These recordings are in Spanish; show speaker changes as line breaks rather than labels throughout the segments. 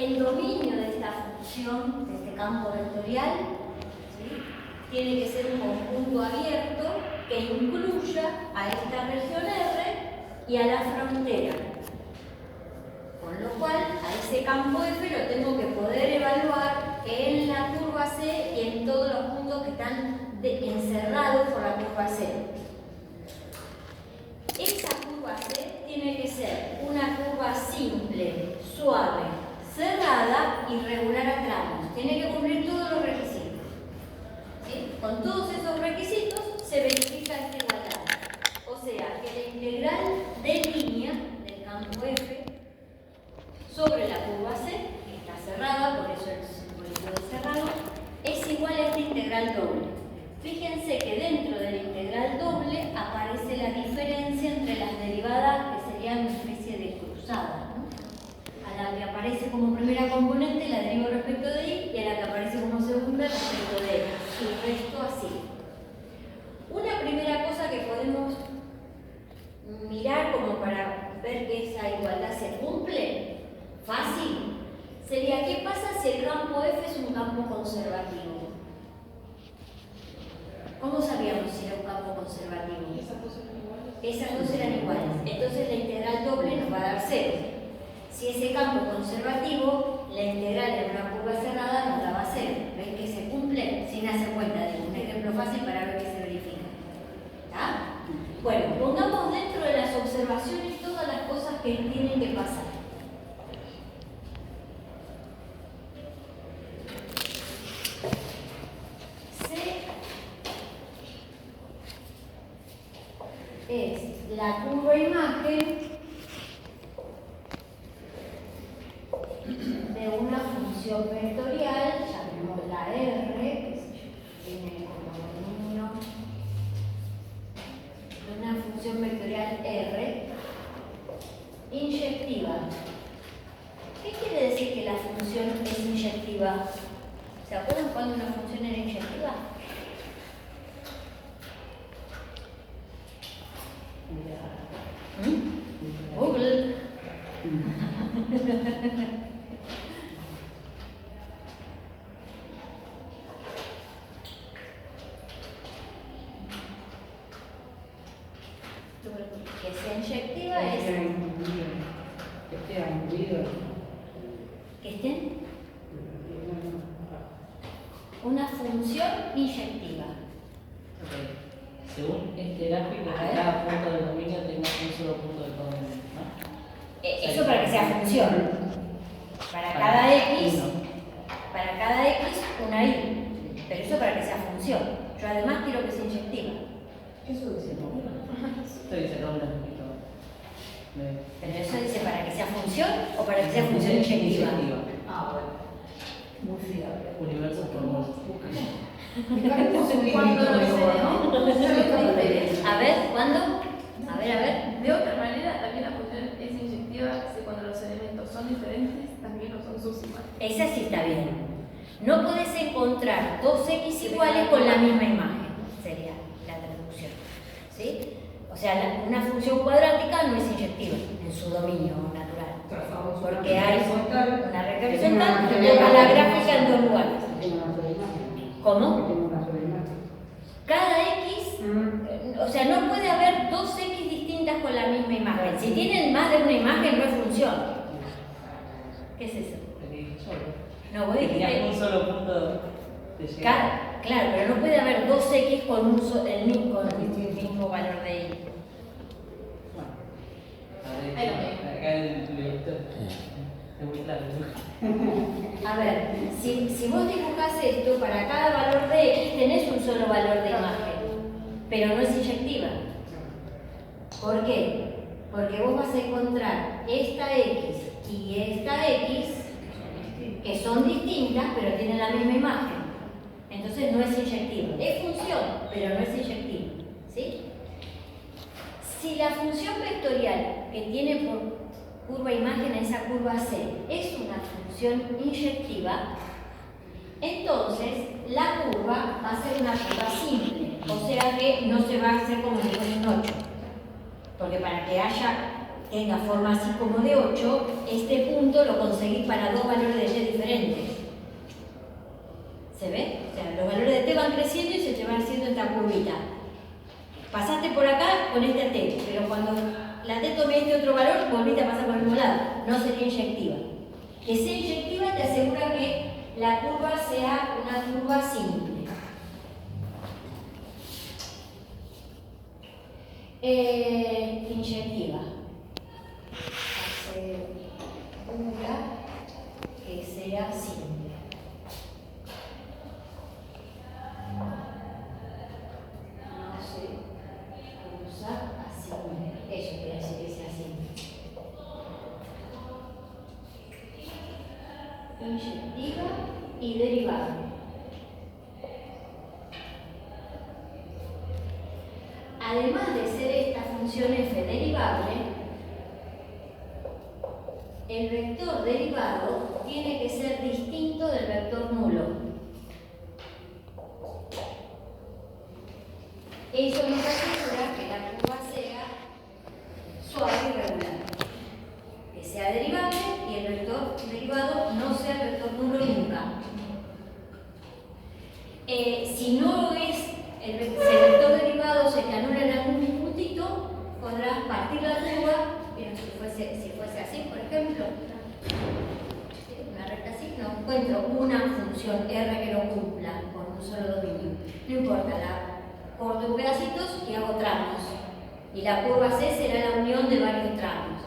el dominio de esta función, de este campo vectorial, ¿sí?, tiene que ser un conjunto abierto que incluya a esta región R y a la frontera. Con lo cual, a ese campo F lo tengo que poder evaluar en la curva C y en todos los puntos que están encerrados por la curva C. Esa curva C tiene que ser una curva simple, suave, cerrada y regular a tramos. Tiene que cumplir todos los requisitos. ¿Sí? Con todos esos requisitos se verifica esta igualdad. O sea, que la integral de línea del campo F sobre la curva C, que está cerrada, por eso el simbolito de cerrado, es igual a esta integral doble. Fíjense que dentro de la integral doble aparece la diferencia entre las derivadas que serían una especie de cruzada, ¿no? A la que aparece como primera componente la derivo respecto de y, y a la que aparece como segunda respecto de x, y el resto así. Una primera cosa que podemos mirar como para ver que esa igualdad se cumple, fácil, sería ¿qué pasa si el campo F es un campo conservativo? ¿Cómo sabíamos si era un campo conservativo? Esas dos eran iguales. Entonces la integral doble nos va a dar 0. Si ese campo es conservativo, la integral de una curva cerrada nos daba 0. ¿Ven que se cumple? Sin hacer cuenta de un ejemplo fácil para ver que se verifica. ¿Está? Bueno, pongamos dentro de las observaciones todas las cosas que tienen que pasar. Es la curva imagen de una función vectorial, llamémosla R, que tiene como dominio, de una función vectorial R, inyectiva. ¿Qué quiere decir que la función es inyectiva? ¿Se acuerdan cuando una función era inyectiva? Google. Que sea inyectiva es que estén una función inyectiva.
Según este gráfico, cada punto del dominio tenga un solo punto de codominio, ¿no?
Eso para que sea función. Para cada X, una Y. Pero eso para que sea función. Yo además quiero que sea inyectiva.
Eso dice no. Esto dice no,
Pero eso dice para que sea función o para que sea función inyectiva.
Ah, bueno. Muy fiable.
Universo por modos.
¿Cuándo lo hice?
A ver, ¿cuándo? A ver.
De otra manera, también la función es inyectiva si cuando los elementos son diferentes, también no son sus iguales.
Esa sí está bien. No podés encontrar dos X iguales con la misma imagen, sería la traducción. ¿Sí? O sea, una función cuadrática no es inyectiva en su dominio natural. Porque hay una recta horizontal que ponga la gráfica en dos lugares. ¿Cómo? Cada X, o sea, no puede haber dos X distintas con la misma imagen. Si tienen más de una imagen, no es función. ¿Qué es eso? No, vos dijiste
un solo punto de llegada.
Claro, pero no puede haber dos X con el mismo valor de Y.
Bueno, acá el lector es muy claro.
A ver, si vos dibujás esto, para cada valor de X tenés un solo valor de imagen, pero no es inyectiva. ¿Por qué? Porque vos vas a encontrar esta X y esta X que son distintas, pero tienen la misma imagen. Entonces no es inyectiva. Es función, pero no es inyectiva. ¿Sí? Si la función vectorial que tiene por curva imagen esa curva C es una función inyectiva, entonces la curva va a ser una curva simple, o sea que no se va a hacer como si fuese un 8, porque para que haya tenga forma así como de 8, este punto lo conseguís para dos valores de t diferentes. ¿Se ve? O sea, los valores de t van creciendo y se te van haciendo esta curvita. Pasaste por acá con este t, pero cuando la t tome este otro valor, volviste a pasar por el mismo lado. No sería inyectiva. Que sea inyectiva te asegura que la curva sea una curva simple. Inyectiva. Asegura que sea simple. No se usa así. Eso quiere decir que sea simple. Inyectiva y derivable. Además de ser esta función f derivable, el vector derivado tiene que ser distinto del vector nulo. Eso nos asegura que la curva sea suave y regular, que sea derivable y el vector derivado no sea el vector nulo nunca. Si no es si el vector derivado se te anula en algún puntito, podrás partir la curva, bien, si fuese así, por ejemplo, una recta así, no encuentro una función R que lo cumpla con un solo dominio. No importa, la corto en pedacitos y hago tramos. Y la curva C será la unión de varios tramos.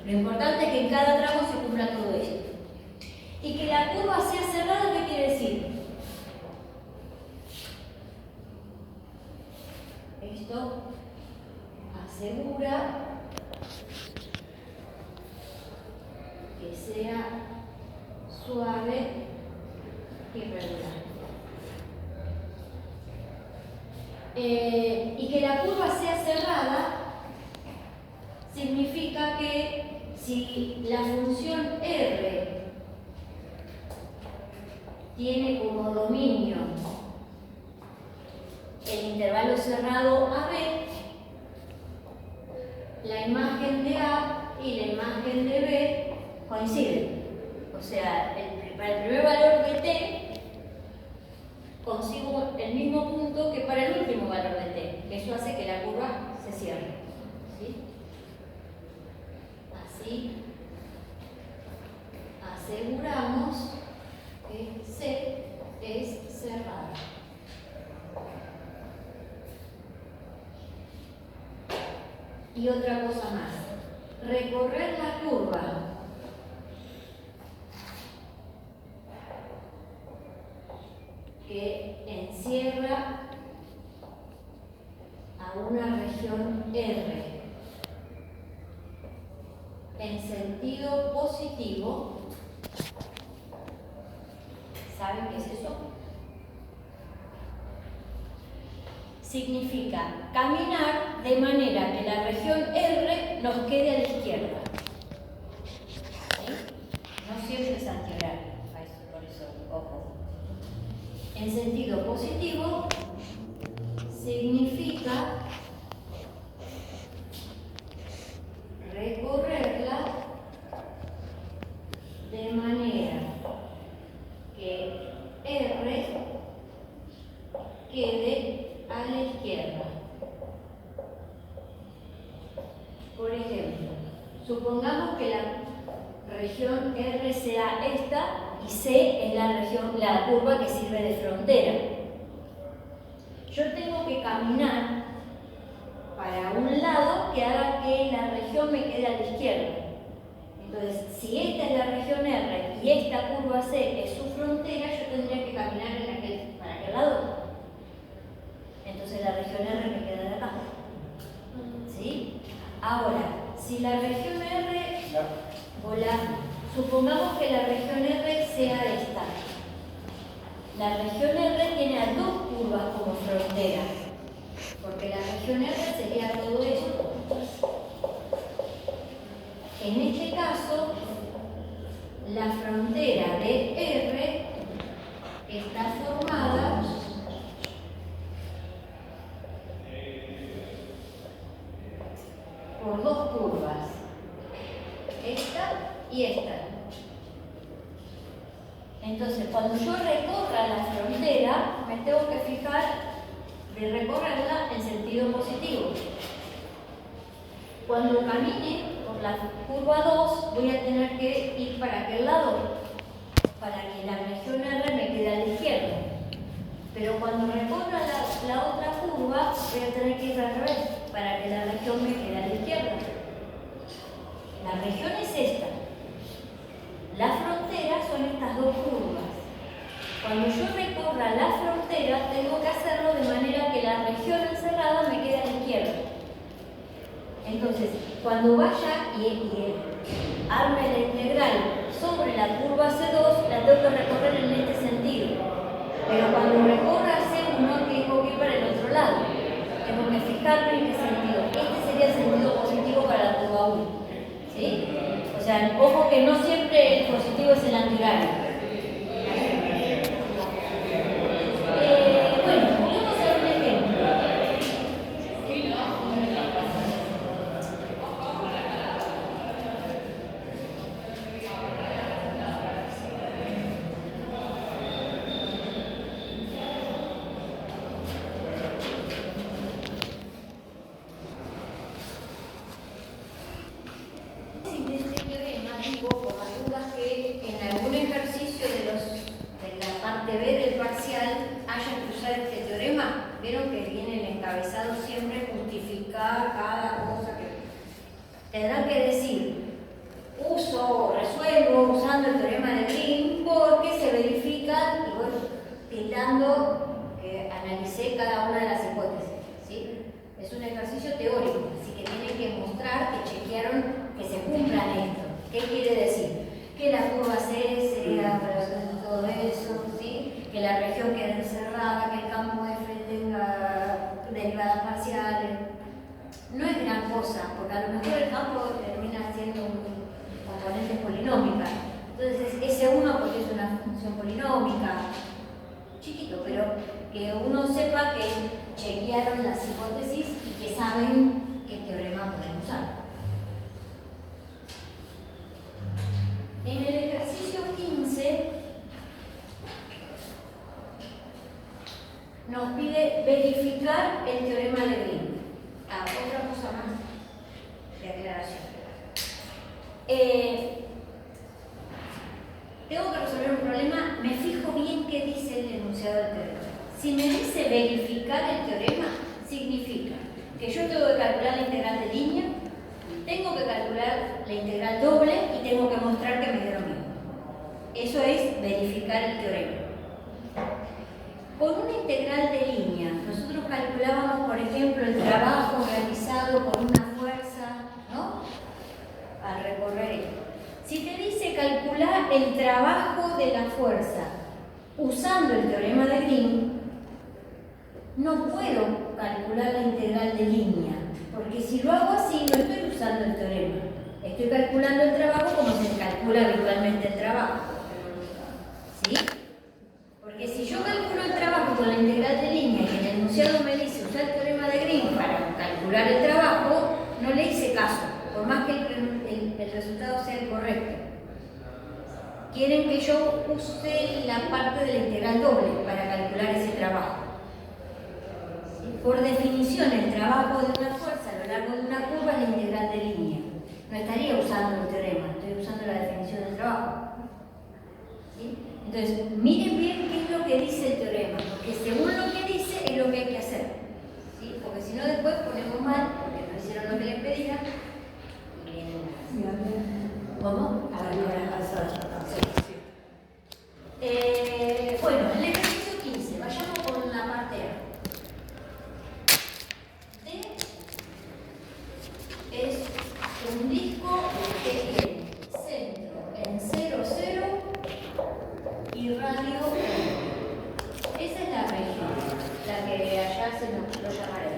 Lo importante es que en cada tramo se cumpla todo esto. Y que la curva sea cerrada, ¿qué quiere decir? Esto asegura que sea suave y regular. Y que la curva sea cerrada significa que si la función R tiene como dominio el intervalo cerrado AB, la imagen de A y la imagen de B coinciden. O sea, para el primer valor de T consigo el mismo punto que para el último valor de T. Eso hace que la curva se cierre. ¿Sí? Así aseguramos que C es cerrada. Y otra cosa más, recorrer la curva que encierra a una región R en sentido positivo. ¿Saben qué es eso? Significa caminar de manera que la región R nos quede a la izquierda. ¿Sí? No siempre es antihorario, por eso, ojo. En sentido positivo significa recorrerla de manera que R quede a la izquierda. Por ejemplo, supongamos que la región R sea esta y C es la curva que sirve de frontera. Yo tengo que caminar para un lado que haga que la región me quede a la izquierda. Entonces, si esta es la región R y esta curva C es su frontera, yo tendría que caminar para aquel lado. Entonces la región R me queda de acá. ¿Sí? Ahora, si la región R, supongamos que la región R sea esta. La región R tiene a dos curvas como frontera, porque la región R sería todo esto. En este caso, la frontera de R está formada por dos curvas, y esta. Entonces, cuando yo recorra la frontera, me tengo que fijar de recorrerla en sentido positivo. Cuando camine por la curva 2, voy a tener que ir para aquel lado, para que la región R me quede a la izquierda. Pero cuando recorra la otra curva, voy a tener que ir al revés, para que la región me quede a la izquierda. La región es esta. La frontera son estas dos curvas. Cuando yo recorra la frontera, tengo que hacerlo de manera que la región encerrada me quede a la izquierda. Entonces, cuando vaya y arme la integral sobre la curva C2, la tengo que recorrer en este sentido. Pero cuando recorra C1, tengo que ir para el otro lado. Tengo que fijarme en qué sentido. Este sería el sentido positivo para la curva 1. ¿Sí? O sea, ojo que no siempre el positivo es el antihorario. Bueno, podemos hacer un ejemplo. Por las dudas que en algún ejercicio de la parte B del parcial haya que usar este teorema. Vieron que viene el encabezado siempre justificar cada cosa que tendrán que decir. Resuelvo usando el teorema de Green porque se verifican y voy tildando que analicé cada una de las hipótesis. ¿Sí? Es un ejercicio teórico, así que tienen que mostrar que chequearon que se cumplan esto. ¿Qué quiere decir? Que la curva C sería todo eso, ¿sí? Que la región quede encerrada, que el campo F tenga derivadas parciales. No es gran cosa, porque a lo mejor el campo termina siendo un componente polinómica. Entonces es S1 porque es una función polinómica, chiquito, pero que uno sepa que chequearon las hipótesis y que saben qué teorema pueden usar. En el ejercicio 15 nos pide verificar el teorema de Green. Otra cosa más de aclaración. Tengo que resolver un problema, me fijo bien qué dice el enunciado del teorema. Si me dice verificar el teorema, significa que yo tengo que calcular la integral de línea, tengo que calcular la integral doble y tengo que mostrar que me dio lo mismo. Eso es verificar el teorema. Con una integral de línea, nosotros calculábamos, por ejemplo, el trabajo realizado por una fuerza, ¿no? Al recorrer esto. Si te dice calcular el trabajo de la fuerza usando el teorema de Green, no puedo calcular la integral de línea. Porque si lo hago así, no estoy usando el teorema. Estoy calculando el trabajo como se calcula habitualmente el trabajo. ¿Sí? Porque si yo calculo el trabajo con la integral de línea y el enunciado me dice usar el teorema de Green para calcular el trabajo, no le hice caso, por más que el resultado sea el correcto. Quieren que yo use la parte de la integral doble para calcular ese trabajo. Por definición, el trabajo de una fuerza a lo largo de una curva es la integral de línea. No estaría usando el teorema, estoy usando la definición del trabajo. ¿Sí? Entonces, miren bien qué es lo que dice el teorema, porque según lo que dice es lo que hay que hacer. ¿Sí? Porque si no, después ponemos mal, porque no hicieron lo que les pedían. ¿Cómo? Bueno, en el ejercicio 15, vayamos con la parte A. Es un disco que tiene centro en 0, 0 y radio 1. Esa es la región, la que allá se nos lo llamaré.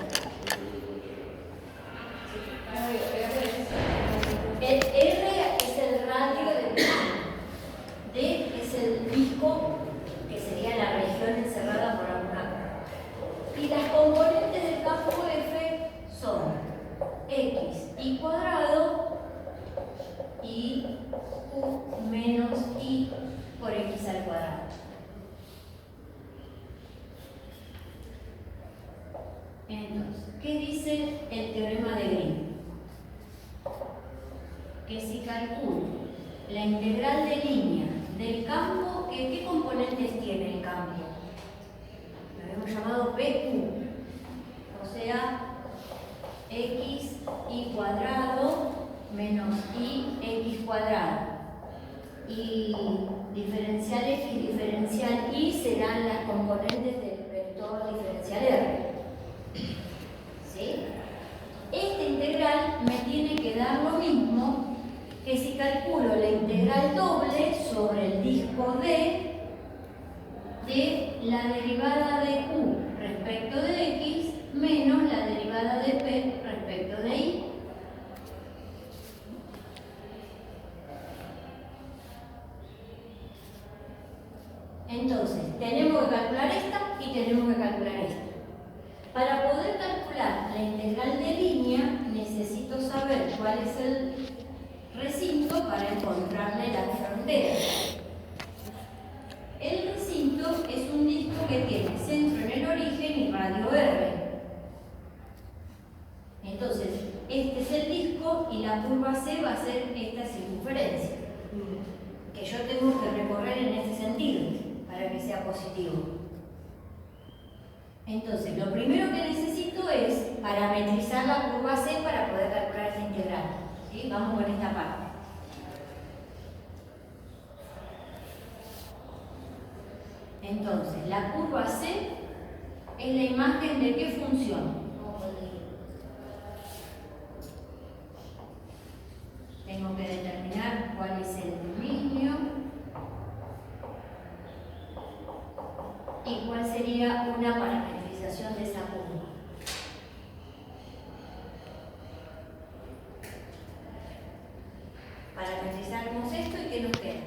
El R es el radio Q menos I por X al cuadrado. Entonces, ¿qué dice el teorema de Green? Que si calculo la integral de línea del campo, ¿qué componentes tiene el campo? Lo hemos llamado PQ, o sea, X I cuadrado menos I X cuadrado. Y diferencial X y diferencial Y serán las componentes del vector diferencial R. ¿Sí? Esta integral me tiene que dar lo mismo que si calculo la integral doble sobre el disco D de la derivada de Q respecto de X menos la derivada de P respecto de Y. Entonces, tenemos que calcular esta y tenemos que calcular esta. Para poder calcular la integral de línea, necesito saber cuál es el recinto para encontrarle la frontera. El recinto es un disco que tiene centro en el origen y radio R. Entonces, este es el disco y la curva C va a ser esta circunferencia, que yo tengo que recorrer en este sentido para que sea positivo. Entonces, lo primero que necesito es parametrizar la curva C para poder calcular esta integral. ¿Sí? Vamos con esta parte. Entonces, la curva C es la imagen de qué función. Tengo que determinar cuál es el dominio y cuál sería una parametrización de esa curva. Parametrizamos esto y ¿qué nos queda?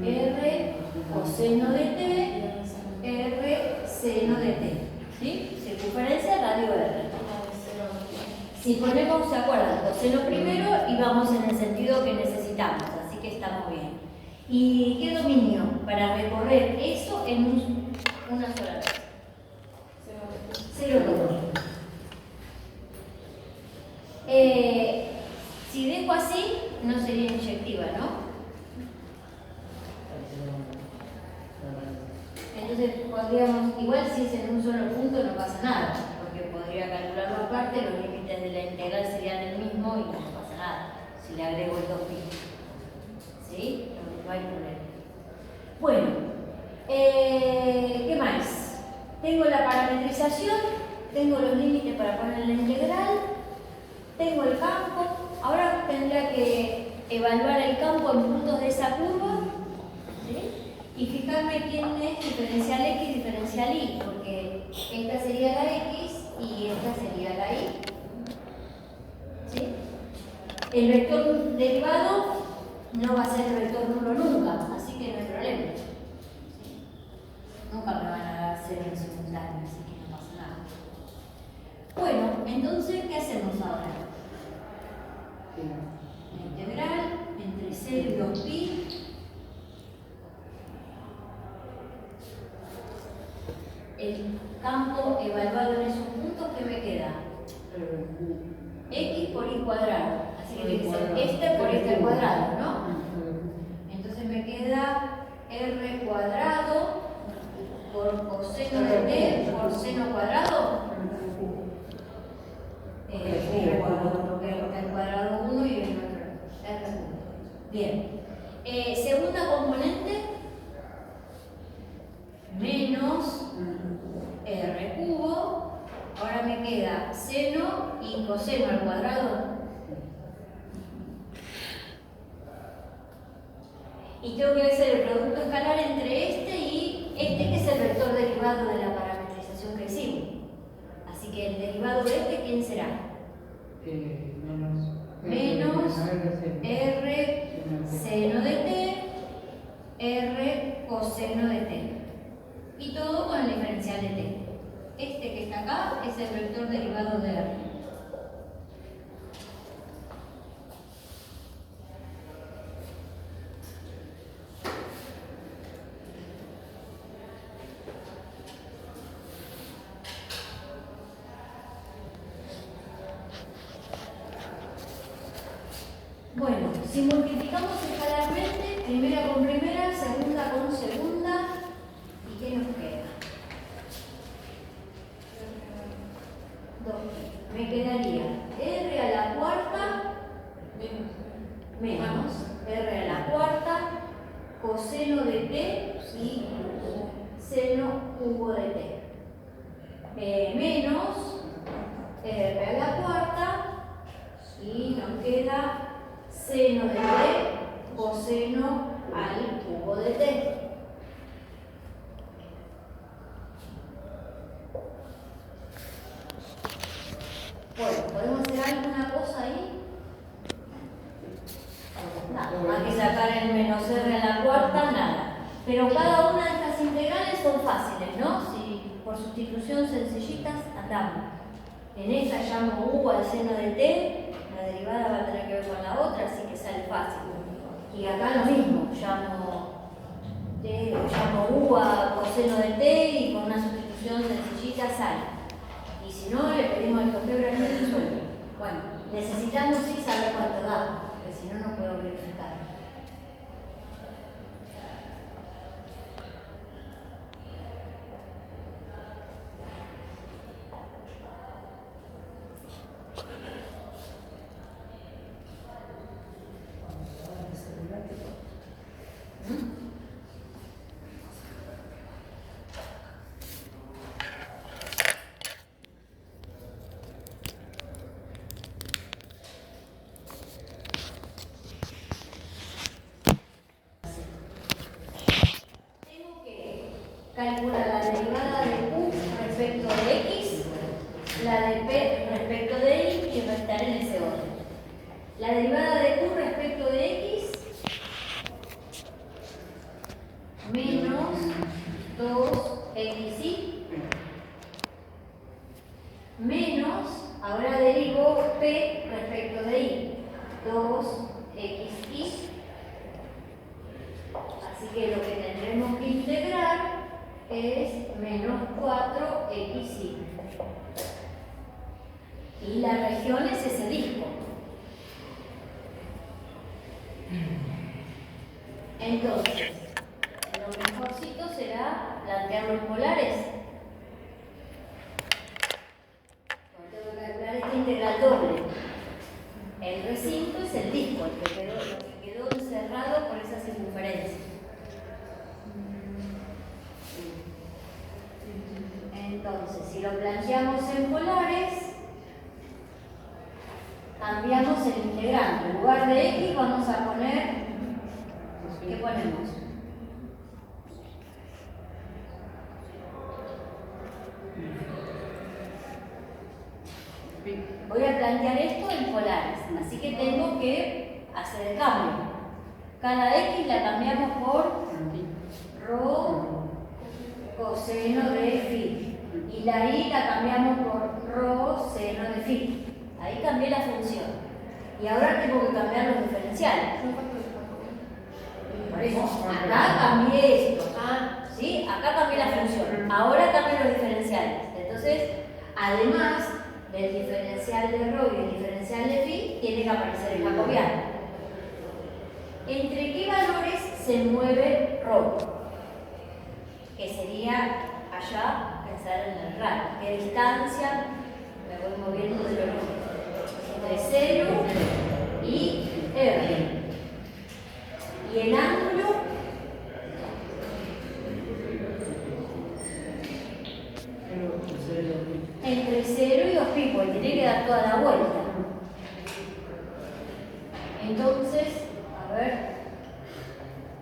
R coseno de T, R seno de T. ¿Sí? Circunferencia radio R. Si ponemos, ¿se acuerdan? Coseno primero y vamos en el sentido que necesitamos, así que estamos bien. ¿Y qué dominio? Para recorrer eso en una sola vez. 0,2. Si dejo así, no sería inyectiva, ¿no? Entonces podríamos, igual si es en un solo punto no pasa nada, porque podría calcularlo aparte, los límites de la integral serían el mismo y no pasa nada, si le agrego el 2pi. ¿Sí? No hay problema. Bueno, ¿qué más? Tengo la parametrización, tengo los límites para poner la integral, tengo el campo, ahora tendría que evaluar el campo en puntos de esa curva, ¿sí? Y fijarme quién es diferencial X y diferencial Y, porque esta sería la X y esta sería la Y. ¿Sí? El vector derivado no va a ser el vector nulo nunca, así que no hay problema. ¿Sí? Nunca me van a hacer en simultáneo, así que no pasa nada. Bueno, entonces, ¿qué hacemos ahora? La integral entre 0 y 2pi. El campo evaluado en esos puntos, ¿qué me queda? X por Y cuadrado. Así que tiene que ser este por este al cuadrado, ¿no? Entonces me queda R cuadrado por coseno de T por seno cuadrado. R cuadrado, porque el cuadrado 1 y el otro R cubo. Bien. Segunda componente, menos R cubo. Ahora me queda seno y coseno al cuadrado. Y tengo que hacer el producto escalar entre este y este, que es el vector derivado de la parametrización que hicimos. Así que el derivado de este, ¿quién será? Menos R seno de T, R coseno de T. Y todo con el diferencial de T. Este que está acá es el vector derivado de R. Bueno, si multiplicamos escalarmente, primera con primera, segunda con segunda, ¿y qué nos queda? 2. Me quedaría r a la cuarta menos r a la cuarta coseno de t y seno cubo de t. Menos r a la cuarta y nos queda seno de t coseno al cubo de t. Bueno, ¿podemos hacer alguna cosa ahí? Nada, hay que sacar el menos r a la cuarta, nada. Pero cada una de estas integrales son fáciles, ¿no? Si por sustitución sencillitas andamos. En esta llamo u al seno de t, la derivada va a tener que ver con la otra, así que sale fácil. Y acá lo mismo, llamo u a coseno de t y con una sustitución sencillita sale. Y si no, le pedimos al GeoGebra que lo resuelva. Bueno, necesitamos sí saber cuánto da, porque si no, no puedo verificar. Calcula la derivada de q respecto de x, la de p respecto de y restar en ese orden. La derivada de q respecto de x menos 2xy menos, ahora derivo p respecto de y, 2xy. Así que lo que tendremos que integrar es menos 4xy. Y la región es ese disco. Entonces, lo mejorcito será plantearlo en polares. Tengo que calcular esta integral doble. El recinto es el disco, el que quedó encerrado por esa circunferencia. Entonces, si lo planteamos en polares, cambiamos el integrante. En lugar de x vamos a poner, ¿qué ponemos? Voy a plantear esto en polares, así que tengo que hacer el cambio. Cada x la cambiamos por rho coseno de phi. Y la y la cambiamos por rho seno de phi. Ahí cambié la función. Y ahora tengo que cambiar los diferenciales. Por eso, acá cambié esto. ¿Sí? Acá cambié la función. Ahora cambié los diferenciales. Entonces, además del diferencial de rho y el diferencial de phi, tiene que aparecer el jacobiano. ¿Entre qué valores se mueve rho? Que sería allá, pensar en el radio. ¿Qué distancia me voy moviendo del origen? Entre 0 y R. Y el ángulo entre 0 y 2π, porque tiene que dar toda la vuelta. Entonces, a ver,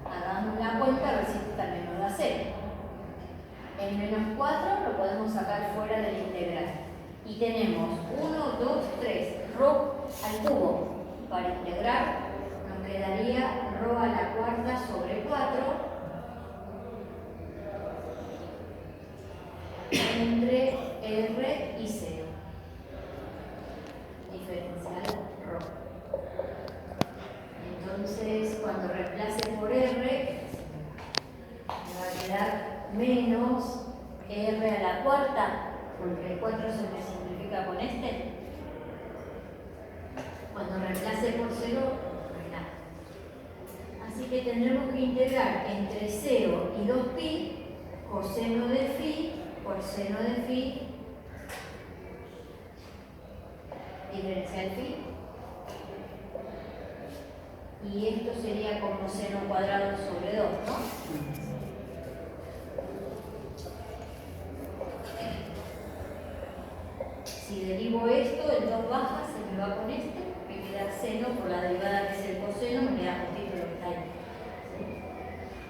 hagamos la cuenta a ver si esto también nos da 0. El menos 4 lo podemos sacar fuera del integral. Y tenemos 1, 2, 3, rho al cubo. Para integrar nos quedaría rho a la cuarta sobre 4 entre R y 0. Diferencial rho. Entonces, cuando reemplace por R, me va a quedar menos R a la cuarta, porque el 4 se me simplifica con este. Cuando reemplace por 0, que tendremos que integrar entre 0 y 2pi coseno de phi por seno de phi diferencial phi. Y esto sería como seno cuadrado sobre 2, ¿no? Si derivo esto, el 2 baja, se me va con este, me queda seno por la derivada que es el coseno, me queda justito lo que está ahí. ¿Sí?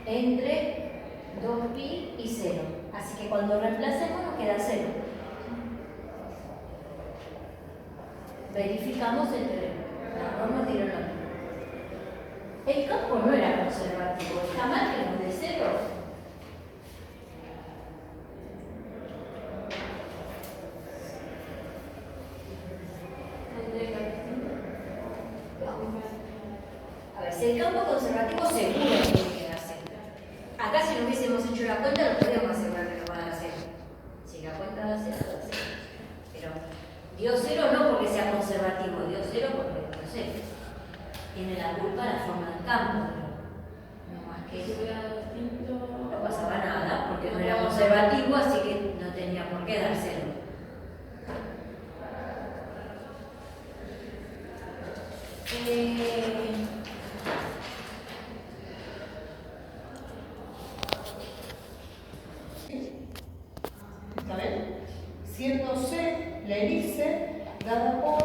Entre 2pi y 0. Así que cuando reemplacemos nos queda 0. Verificamos el teorema. La norma tiró lo mismo. El campo no era conservativo, está mal que nos dé 0. A ver, si el campo conservativo seguro tiene que dar 0. Acá si no hubiésemos hecho la cuenta lo podríamos asegurar que nos va a dar 0. Si la cuenta da 0, da 0. Pero dio 0 no porque sea conservativo, dio 0 porque dio 0. Tiene la culpa la forma del campo, no más que eso. No pasaba nada porque no era conservativo, así que no tenía por qué dar 0.
¿Está bien? Siendo C la elipse dada por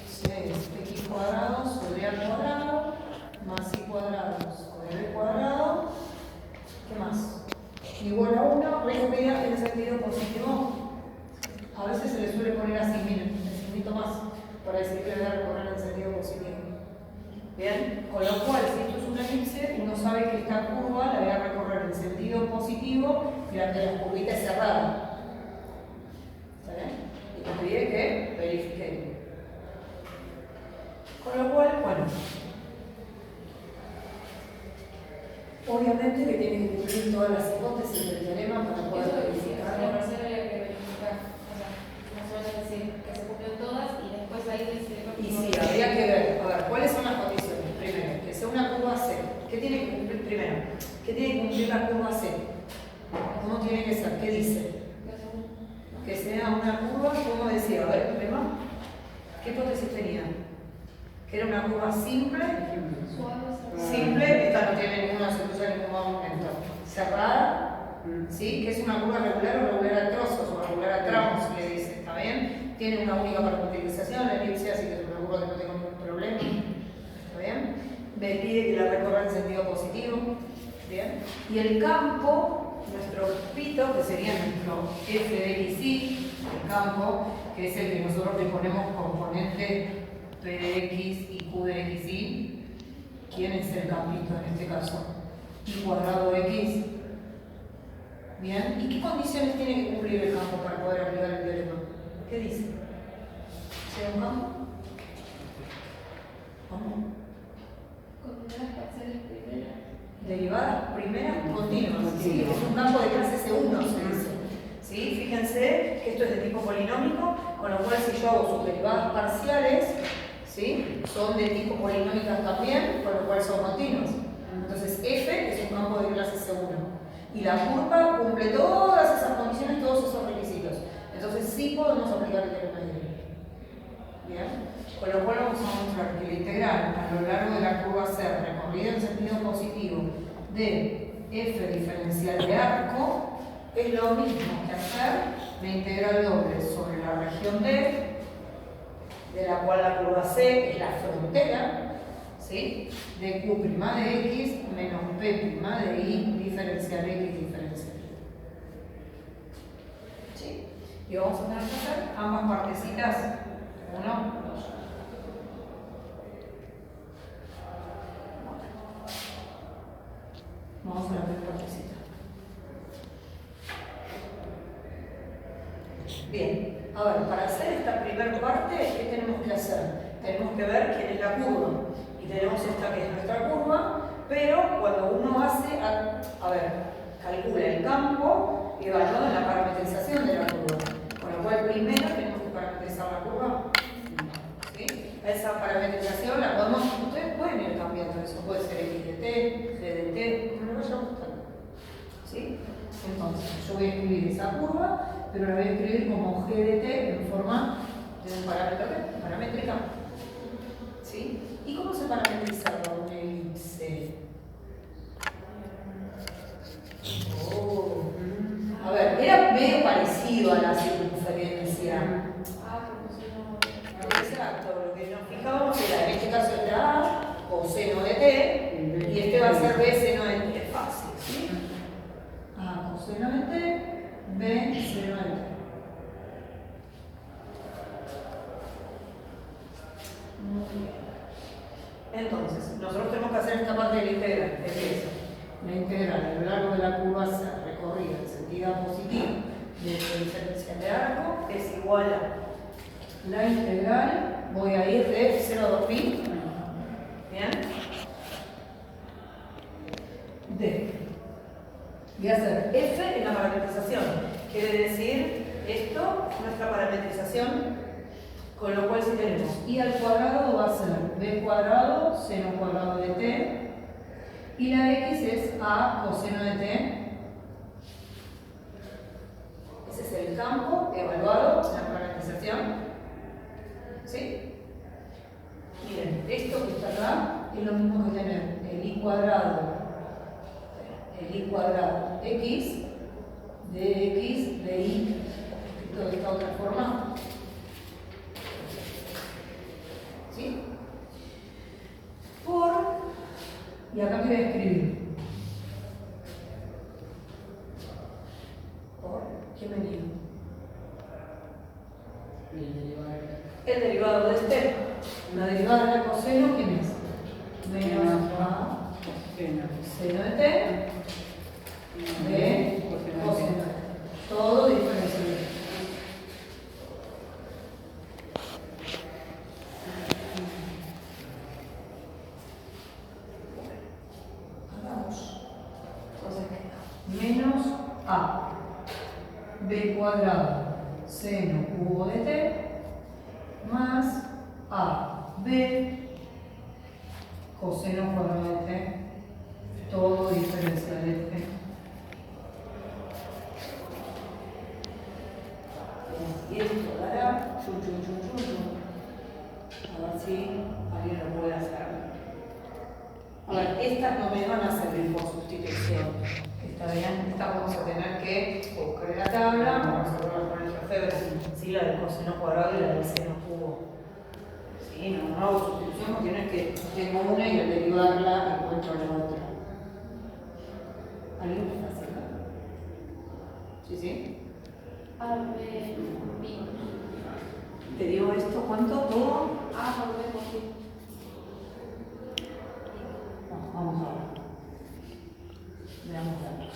C es x cuadrado sobre a cuadrado más y cuadrado sobre b cuadrado. ¿Qué más? Igual a 1, recorrida en sentido positivo. A veces se le suele poner así, miren, un poquito más, para decir que voy a recorrer en sentido positivo. Bien, con lo cual, si esto es una elipse, uno sabe que esta curva la voy a recorrer en sentido positivo y la de las curvitas es cerrada. ¿Está bien? Y te pide que verifique. Con lo cual, bueno, obviamente que tiene que cumplir todas las hipótesis del teorema para poder verificar.
Que se cumplen todas y después ahí dice.
Y sí, habría que ver, a ver, ¿cuáles son las condiciones? Primero, que sea una curva C. ¿Qué tiene que cumplir primero? ¿Qué tiene que cumplir la curva C? ¿Cómo tiene que ser? ¿Qué dice? Que sea una curva, ¿cómo decía? A ver, problema. ¿Qué hipótesis tenía? Que era una curva simple. Simple, esta no tiene ninguna solución, ningún momento. Cerrada, ¿sí? Que es una curva regular o regular a trozos o regular a tramos, le dice, ¿está bien? Tiene una única parametrización, la elipse, así que es una curva que no tengo ningún problema. ¿Está bien? Me pide que la recorra en sentido positivo. ¿Bien? Y el campo, nuestro pito, que sería nuestro f de x y, el campo, que es el que nosotros le ponemos componente p de x y q de x y. ¿Quién es el campito en este caso? Y cuadrado x. Bien, ¿y qué condiciones tiene que cumplir el campo para poder aplicar el teorema? ¿Qué dice? ¿Sea un campo? ¿Cómo?
Coordenadas parciales primeras.
Derivadas primeras continuas. Sí, es un campo de clase C1, se dice. ¿Sí? Fíjense que esto es de tipo polinómico, con lo cual si yo hago sus derivadas parciales, ¿sí? Son de tipo polinómicas también, con lo cual son continuas. Entonces F es un campo de clase C1. Y la curva cumple todas esas condiciones, todos esos requisitos. Entonces sí podemos aplicar el teorema de Euler. Bien, con lo cual vamos a mostrar que la integral a lo largo de la curva C recorrida en sentido positivo de f diferencial de arco es lo mismo que hacer la integral doble sobre la región D, de la cual la curva C es la frontera, ¿sí? De Q' de X menos P' de Y diferencial X diferencial. ¿Sí? Y vamos a tener que hacer ambas partecitas. 1, 2. Vamos a la primera partecita. Bien, a ver, para hacer esta primera parte, ¿qué tenemos que hacer? Tenemos que ver quién es la curva. Y tenemos esta que es nuestra curva, pero cuando uno hace, a ver, calcula el campo evaluado en la parametrización de la curva. Con lo cual primero tenemos que parametrizar la curva. ¿Sí? Esa parametrización la podemos, ustedes pueden ir cambiando eso. eso puede ser X de T, G de T, como le vaya gustando. ¿Sí? Entonces, yo voy a escribir esa curva, pero la voy a escribir como G de T en forma de un parámetro paramétrica. ¿Sí? ¿Y cómo se parametrizaba una elipse? A ver, era medio parecido a la circunferencia. Exacto, lo que nos fijábamos era, en este caso era A, coseno de T, y este va a ser B, seno de T. Es fácil, ¿sí? A, coseno de T, B, seno de T. Muy bien. Entonces, nosotros tenemos que hacer esta parte de la integral. ¿Qué es eso? La integral a lo largo de la curva C recorrida en sentido positivo del diferencial de arco es igual a la integral, voy a ir de 0 a 2pi, ¿bien? De. Voy a hacer F en la parametrización, quiere decir esto, nuestra parametrización, con lo cual si tenemos I al cuadrado va a ser B cuadrado seno cuadrado de T, y la X es A coseno de T. Ese es el campo evaluado en la parametrización. ¿Sí? Miren, esto que está acá es lo mismo que tener el I cuadrado X de X de I, escrito de esta otra forma. ¿Sí? Y acá que voy a escribir. ¿Qué me dio? El derivado de este. La derivada del coseno, ¿quién es? Menos A seno de T de coseno de T. Todo diferencial de T. Menos A B cuadrado seno cubo de T más A B coseno cuadrado de T, todo diferencial de T. Y esto dará a ver si alguien lo puede hacer. A ver, estas no me van a servir por sustitución. Está bien, esta vamos a tener que buscar en la tabla, vamos a probar con el orfebre, ¿sí? La del coseno cuadrado y la del seno cubo. ¿Sí? No hago sustitución porque no es que tengo una y al derivarla encuentro la otra. ¿Alguien me está haciendo? ¿Sí, sí?
A, B, B.
¿Te digo esto cuánto? ¿Todo?
A por B por B.
No, vamos a ver. Veamos datos.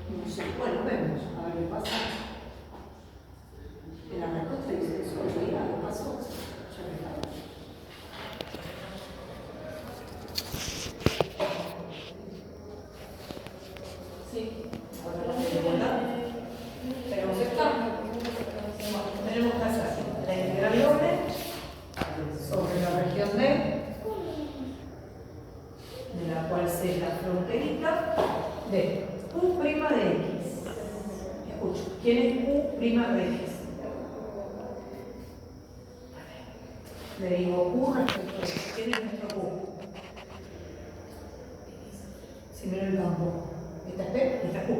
No sé, bueno, vemos, a ver qué pasa. En la respuesta dice eso, mira, ¿qué pasó? Ya me cago.
Sí.
Ahora vamos a contar. Tenemos esta. Tenemos que hacer la integral doble sobre la región D, de la cual sé la fronterita de U' de X. Escucho, ¿quién es U' de X? Le digo U respecto a X. ¿Quién es nuestro U? Si miro el campo. Esta es P, esta es U.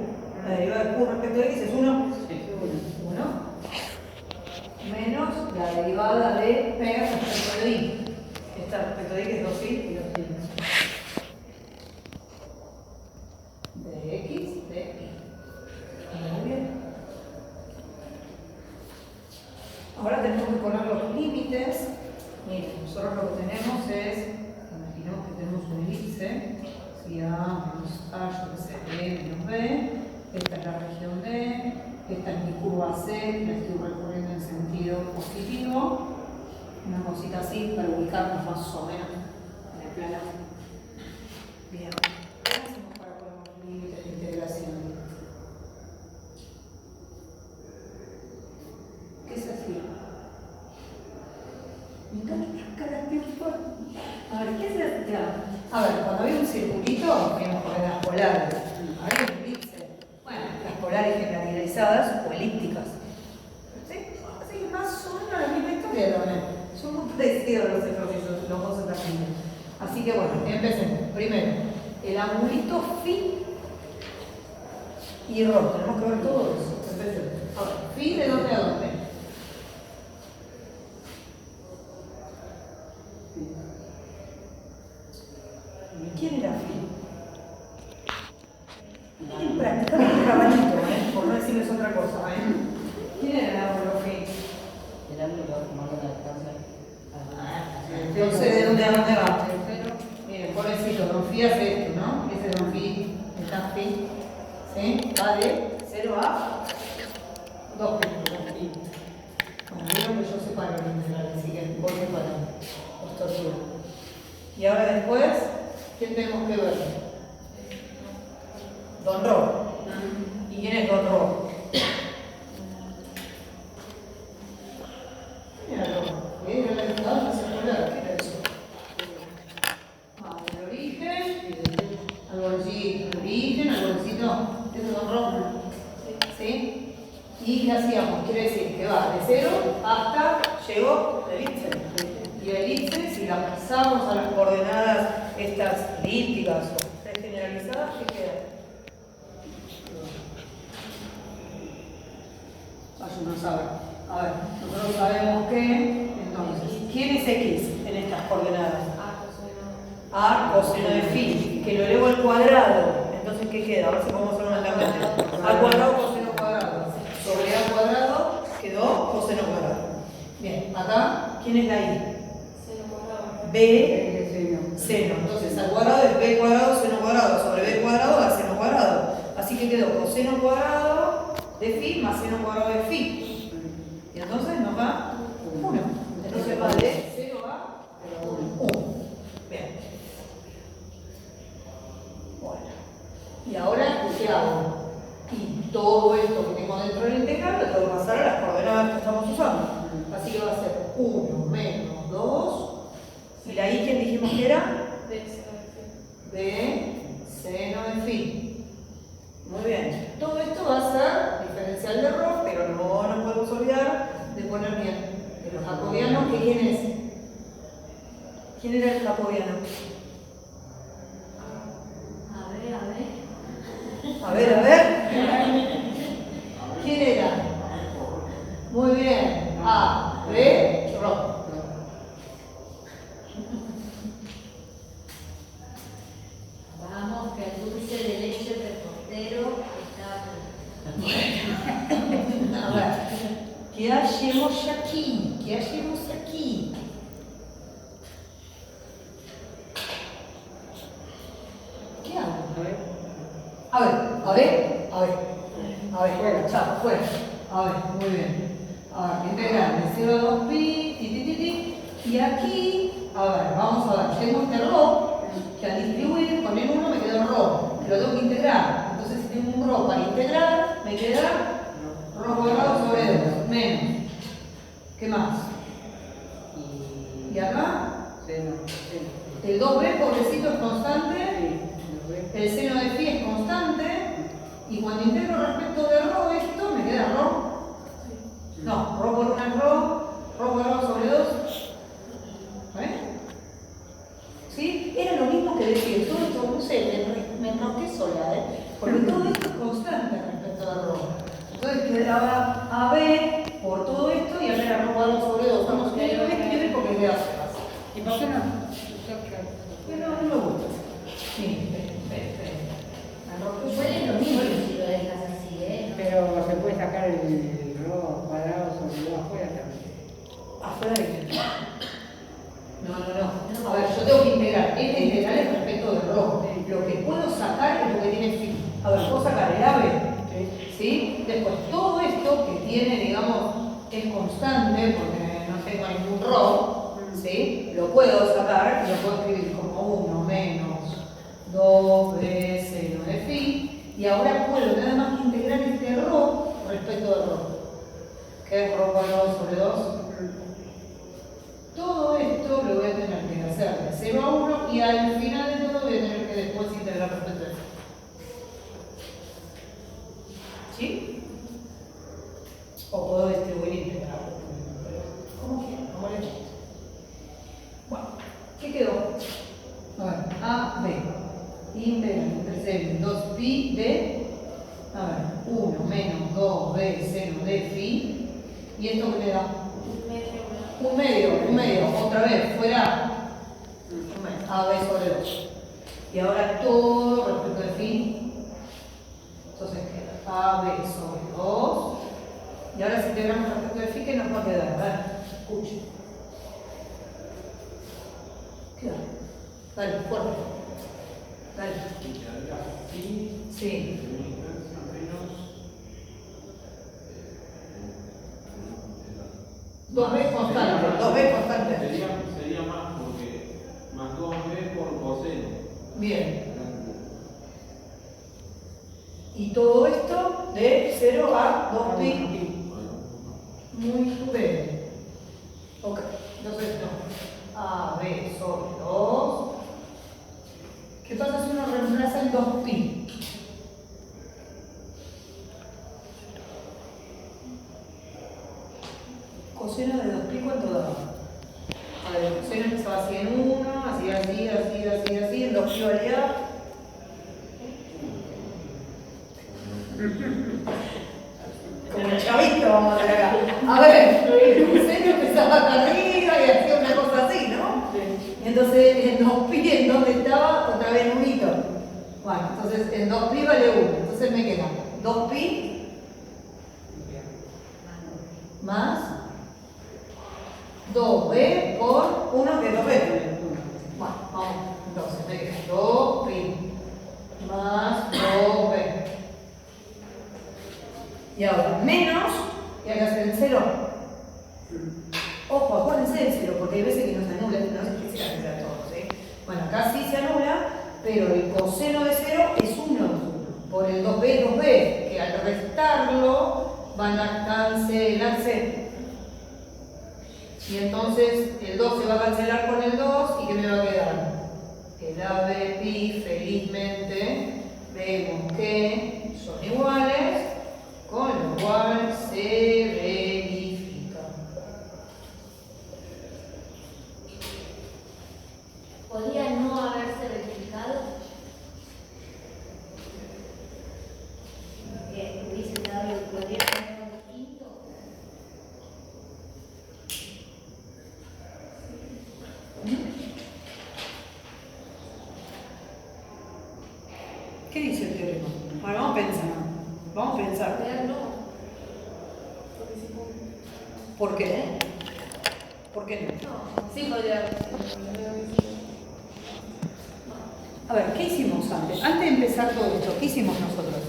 La derivada de Q respecto a X es 1. 1 menos la derivada de P respecto de I. Esta respecto de X es 2i y 2i. De X de I. Muy bien. Ahora tenemos que poner los límites. Miren, nosotros lo que tenemos es, imaginemos que tenemos un elipse, si A menos A, yo que sé, B menos B, esta es la región D, esta es mi curva C, la estoy recorriendo en sentido positivo, una cosita así para ubicarnos más o menos en el plano. Bien, ¿qué hacemos para poner los límites de integración? ¿Qué se hace? polares generalizadas o elípticas. ¿Sí? Así que más o menos la misma historia también. Son muy parecidos los ejercicios, los dos ejercicios. Así que bueno, empecemos. Primero, el angulito phi y rho. Tenemos que ver todo eso. Empecemos. Ahora, phi de dónde a dónde. ¿Quién era phi? Tienen prácticamente un caballito, por no decirles otra cosa. ¿Quién era el ángulo phi?
El ángulo que va formando la distancia.
Entonces, ¿de dónde a dónde va? Miren, pobrecito, don Phi hace esto, ¿no? Ese don Phi, está Phi, ¿sí? Va de 0 a 2 puntos, don Phi. Bueno, vieron que yo separo el integral, así que voy separando los tortugas. Y ahora después, ¿quién tenemos que ver? Don Rho. ¿Y quién es Don Rho? ¿Quién era Rho? Era la dictadura circular, ¿qué era eso? El origen, algodoncito, ¿eso es Don Rho? ¿Sí? ¿Y qué hacíamos? Quiere decir que va de 0 hasta, llegó la elipse. Y la elipse, si la pasamos a las coordenadas estas elípticas o generalizadas, ¿qué queda? No sabe. A ver, nosotros sabemos que, entonces, ¿quién es X en estas coordenadas? A coseno de phi, que lo elevo al cuadrado. Entonces, ¿qué queda? A ver si podemos hacer una alternativa. A cuadrado, coseno cuadrado. Sobre A cuadrado quedó coseno cuadrado. Bien, acá, ¿quién es la I? B, seno. Entonces, al cuadrado es B cuadrado, seno cuadrado. Sobre B cuadrado da seno cuadrado. Así que quedó coseno cuadrado de phi más seno cuadrado de phi. Y entonces nos da 1. Entonces va de 0 a 1. Bien. Bueno. Y ahora, ¿qué hago? Y todo esto que tengo dentro del integral lo tengo que pasar a las coordenadas que estamos usando. Así que va a ser 1 menos 2. ¿Y la I quién dijimos que era? De seno de phi. Muy bien. Todo esto va a ser diferencial de Rho, pero no nos podemos olvidar de poner bien. De los jacobianos, ¿que quién es? ¿Quién era el jacobiano? A ver. ¿Quién era? Muy bien. A, B, Rho.
Vamos, que el dulce de leche repostero está...
A ver, ¿qué hacemos aquí? ¿Qué hacemos aquí? ¿Qué hago? A ver, fuera, chao, fuera. A ver, muy bien. A ver, integral de 0 a 2 pi, y aquí, a ver, vamos a ver, tengo este Rho, que al distribuir con el 1 me queda un Rho, que lo tengo que integrar. Entonces, si tengo un Rho para integrar, me queda Rho cuadrado sobre 2, menos. ¿Qué más? ¿Y acá? El 2b, pobrecito, es constante. El seno de phi es constante. Y cuando integro respecto de Rho esto, me queda Rho. No, Rho por 1 es Rho cuadrado sobre 2. ¿Sí? Era lo mismo que decir, todo esto, no sé, me enroqué sola, porque todo esto es constante respecto de Rho. Entonces quedaba AB por todo esto y acá era Rho cuadrado sobre 2. Vamos a escribir porque queda fácil.
¿Y por qué no?
No me gusta. Sí,
Igual es lo mismo si lo dejas así, ¿eh?
Pero se puede sacar el Rho cuadrado sobre 2 afuera también.
¿Afuera de qué? No. A ver, yo tengo que integrar. Este integral es respecto de Rho. Lo que puedo sacar es lo que tiene phi. A ver, puedo sacar el AB. ¿Sí? Después, todo esto que tiene, digamos, es constante, porque no tengo ningún Rho, ¿sí? Lo puedo sacar y lo puedo escribir como 1 menos 2b seno de phi. Y ahora puedo nada más que integrar este Rho respecto de Rho. ¿Qué es Rho cuadrado sobre 2? Todo esto lo voy a tener que hacer de 0 a 1 y al final de todo voy a tener que después integrar respecto a esto. ¿Sí? O puedo distribuir integral. Como quieran, como les guste. Bueno, ¿qué quedó? A ver, A, B. Integral entre seno 2pi de, a ver, 1 menos 2b seno de phi. ¿Y esto qué me da? Un medio, otra vez, fuera. AB sobre 2. Y ahora todo respecto de phi. Entonces queda AB sobre 2. Y ahora si integramos respecto de phi, ¿qué nos va a quedar? A ver, escuchen. ¿Qué da? Dale, fuerte. Dale. Sí. 2b constante, 2b constante.
Sería más porque más 2b por coseno.
Bien. Y todo esto de 0 a 2pi. Muy breve. Ok, entonces no. A, B sobre 2. ¿Qué pasa si uno reemplaza el 2pi? Coseno de 2pi, ¿cuánto da? A ver, el coseno empezaba así en 1, así, en 2pi valía. Como el chavito, vamos a hacer acá. A ver, el coseno empezaba acá arriba y hacía una cosa así, ¿no? Entonces, en 2pi, ¿en dónde estaba? Otra vez en unito. Bueno, entonces en 2pi vale 1. Entonces me queda 2pi más 2b por 1 que es 2b. Bueno, vamos. Entonces me queda 2pi más 2b. Y ahora menos, y hay que hacer el 0. Ojo, acuérdense del 0, porque hay veces que no se anula, no se quisiera que sea todo, ¿sí? Bueno, acá sí se anula, pero el coseno de 0 es 1 por el 2b, que al restarlo van a cancelarse. Y entonces el 2 se va a cancelar con el 2, ¿y qué me va a quedar? El a, b, pi, felizmente, vemos que son iguales, con lo cual se verifica.
¿Podría no haberse verificado? Que hubiese dado, podría ser algo distinto.
¿Qué dice el teorema? Ahora vamos a pensar. Vamos a pensar. ¿Por qué? ¿Por qué no?
Sí, podría.
A ver, ¿qué hicimos antes? Antes de empezar todo esto, ¿qué hicimos nosotros?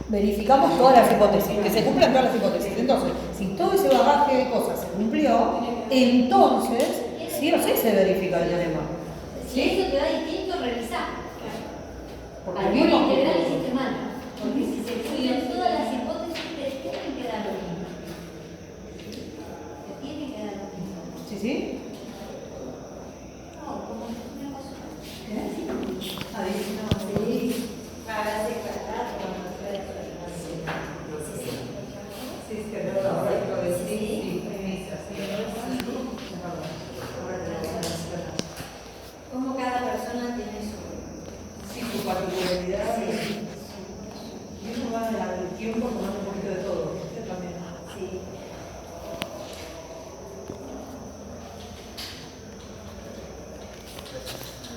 Verificamos todas las hipótesis, que se cumplan todas las hipótesis. Entonces, si todo ese bagaje de cosas se cumplió, entonces sí o sí se verifica el teorema.
Si eso te da distinto, revisá.
Porque
Alguna
vimos que-
integral hiciste mal. Porque si se cuidan todas las hipótesis, te tienen que dar lo mismo. Te tienen que dar lo mismo.
¿Sí, sí?
No, como una cosa.
¿Qué? Ah, dice, no,
Sí. Para hacer cuadrado, cuando fue
sí, es que es verdad, correcto, sí, sí, dice así.
como cada persona tiene su.
Sí, su particularidad. Y eso va al tiempo tomando un poquito de todo. Usted también.
Sí.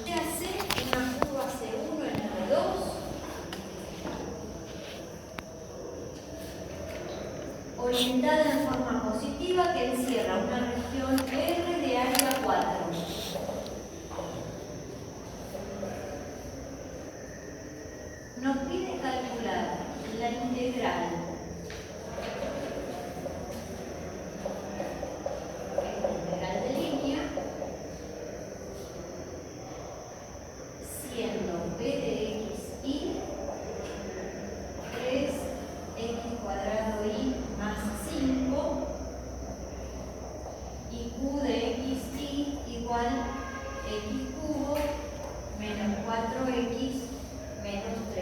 ¿Qué hace una curva C1 en R2? Orientada en forma positiva que encierra una región R de área 4. Nos pide calcular la integral de línea siendo b de x y 3x cuadrado y más 5 y q de x y igual x cubo menos 4x menos 3.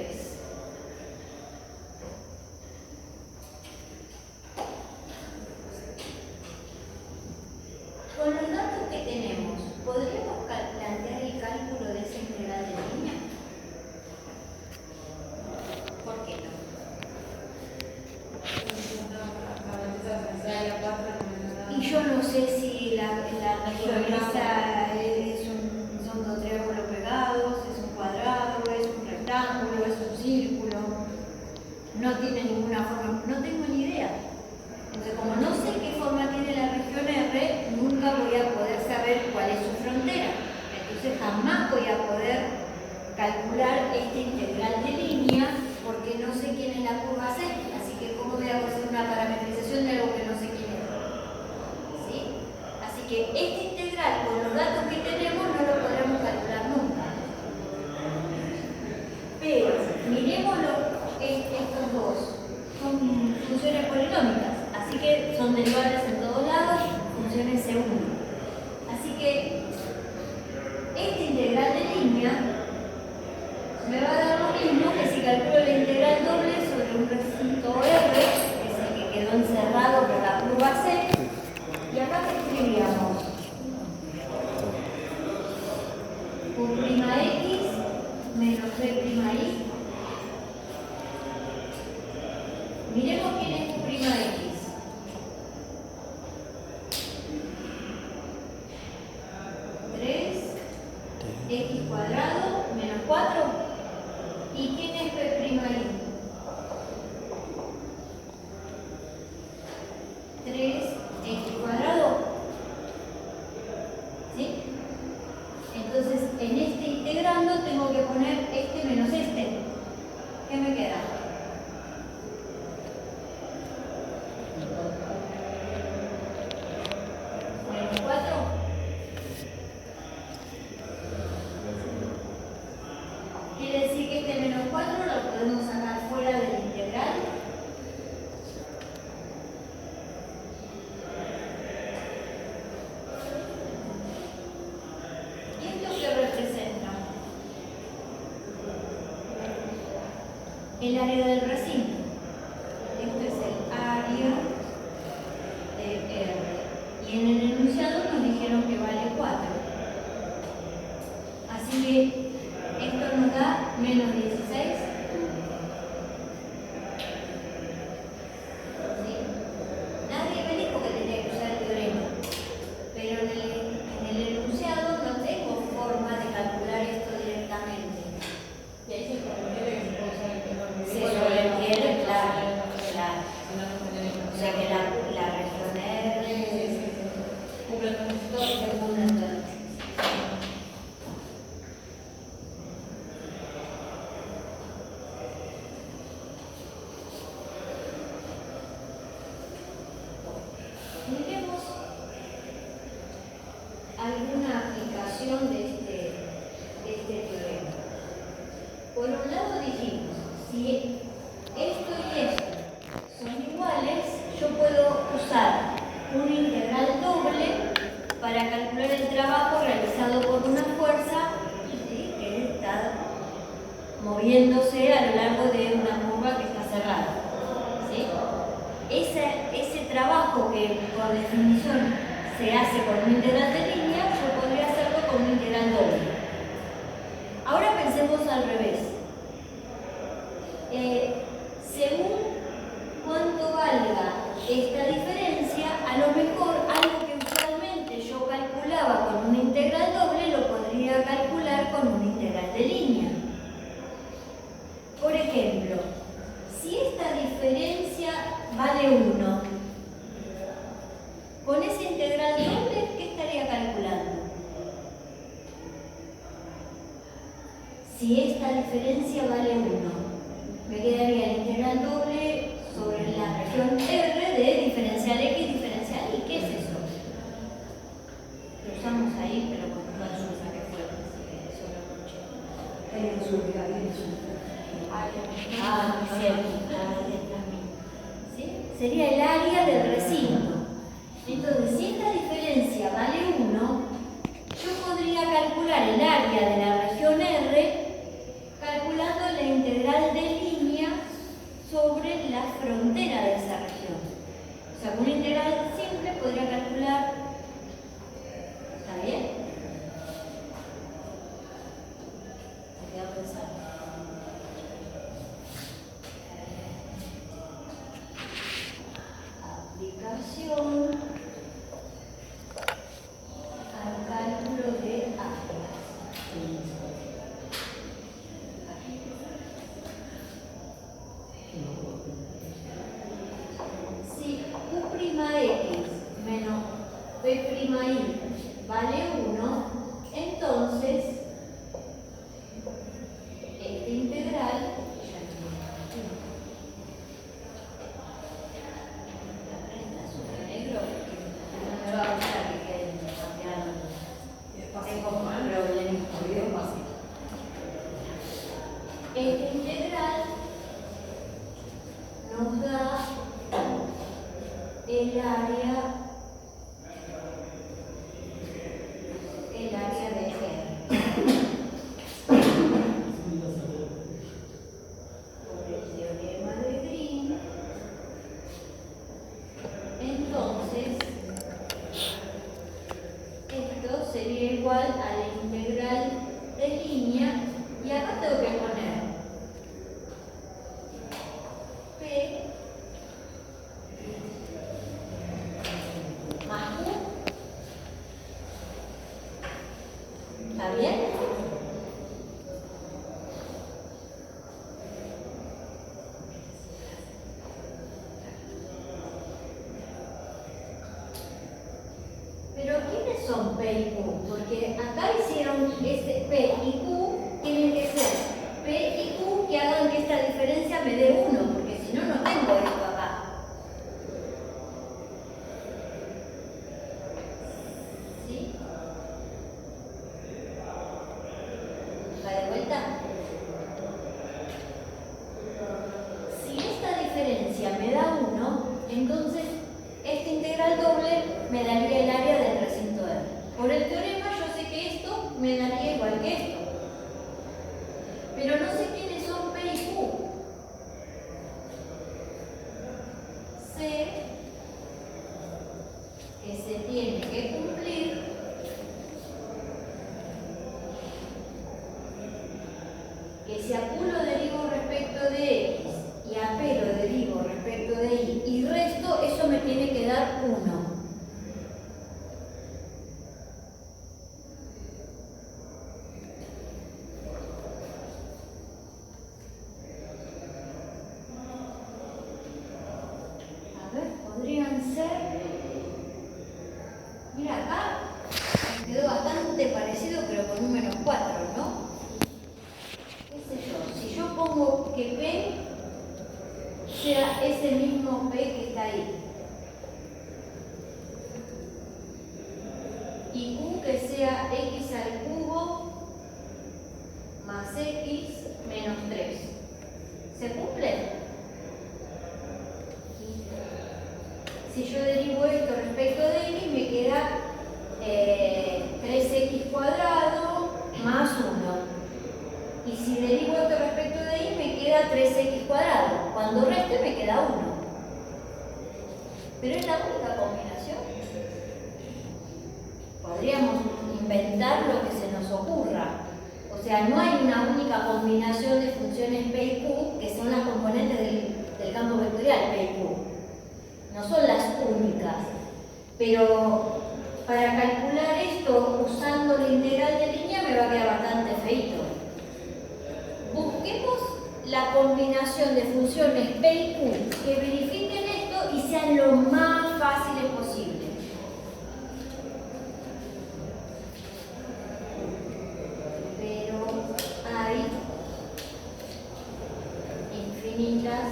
la región esa son dos triángulos pegados, es un cuadrado, es un rectángulo, es un círculo. No tiene ninguna forma, no tengo ni idea. Entonces, como no sé qué forma tiene la región R, nunca voy a poder saber cuál es su frontera. Entonces, jamás voy a poder calcular este integral de línea porque no sé quién es la curva C. Así que, ¿cómo voy a hacer una parametrización de algo que no sé quién es? ¿Sí? Así que este integral, con los datos que tenemos, no lo podremos calcular nunca. Pero, miremos estos dos. Son funciones polinómicas. Así que son derivables en todos lados, funciones C1. Así que este integral de línea me va a dar lo mismo que si calculo la integral doble sobre un recinto R, que es el que quedó encerrado por la curva C, y acá ¿qué escribíamos? U'X menos B'I. Miremos quién es U'X. 3x cuadrado menos 4. ¿Y quién es B'I? 3x cuadrado. ¿Sí? Entonces, en este integrando tengo que poner este menos este. ¿Qué me queda? Menos 4. Quiere decir que este menos 4 lo podemos sacar fuera del integral. ¿Y esto qué representa? El área del recinto. Esto es el área de R. Y en el enunciado nos dijeron que vale 4. Así que esto nos da menos 16. ¿Sí? Nadie me dijo que tenía que usar el teorema, pero en el enunciado no tengo forma de calcular esto directamente.
Y ahí se sobreentiende que se puede usar el teorema.
Se sobreentiende, claro.
Si no, no tiene que
O sea que la región R
cumple el requisito.
se cumple entonces. Miremos alguna aplicación de este teorema. Por un lado dijimos, si esto y esto son iguales, yo puedo usar un integral doble para calcular el trabajo realizado por una fuerza, ¿sí?, que está moviéndose a lo largo de una curva que está cerrada. ¿Sí? Ese trabajo que por definición se hace con un integral de línea, yo podría hacerlo con un integral doble. Ahora pensemos al revés. Según cuánto valga esta diferencia, a lo mejor algo que usualmente yo calculaba con un integral doble lo podría calcular con un integral de línea. Por ejemplo, si esta diferencia vale 1, con ese integral doble, ¿qué estaría calculando? Si esta diferencia vale 1, me quedaría el integral doble sobre la región R de diferencial X, diferencial Y. ¿Qué es eso? Lo usamos ahí, pero con no lo saqué fuera, así que eso lo escuché. ¿Sí? Sería el área del recinto. Entonces, si esta diferencia vale 1, yo podría calcular el área de la región R calculando la integral de línea sobre la frontera de esa región. O sea, con una integral simple podría calcular. ¿Está bien? Me quedo pensando. Aplicación. vale 1, entonces esta integral negro, no me va a gustar que queden cambiando. Tengo problemas. Esta integral nos da el área de R. Por el teorema de Green, entonces esto sería igual a la integral de línea, y acá tengo que poner P más Q. ¿Está bien? Pero ¿quiénes son P y Q? Porque acá hicieron este P y Q, tienen que ser P y Q que hagan que esta diferencia me dé 1, porque si no, no tengo esto acá. ¿Sí? ¿Va de vuelta? Si esta diferencia me da 1, entonces esta integral doble me daría el área del recinto R. Por el teorema yo sé que esto me daría igual que esto. Pero no sé quiénes son P y Q. Sé que se tiene que cumplir que si a Q lo derivo respecto de X y a P lo derivo respecto de Y y resto, eso me tiene que dar 1. A ver, podrían ser... Mira, acá me quedó bastante parecido, pero con un menos 4, ¿no? ¿Qué sé yo? Si yo pongo que P sea ese mismo P que está ahí, y Q que sea X al cubo más X menos 3. ¿Se cumple? Si yo derivo esto respecto de X, me queda 3x cuadrado más 1. Y si derivo esto respecto de Y, me queda 3x cuadrado. Cuando reste, me queda 1. Pero es la única combinación. Podríamos inventar lo que se nos ocurra. O sea, no hay una única combinación de funciones P y Q, que son las componentes del campo vectorial P y Q. No son las únicas. Pero para calcular esto usando la integral de línea me va a quedar bastante feito. Busquemos la combinación de funciones P y Q que verifiquen esto y sean lo más fáciles posible. Pero hay infinitas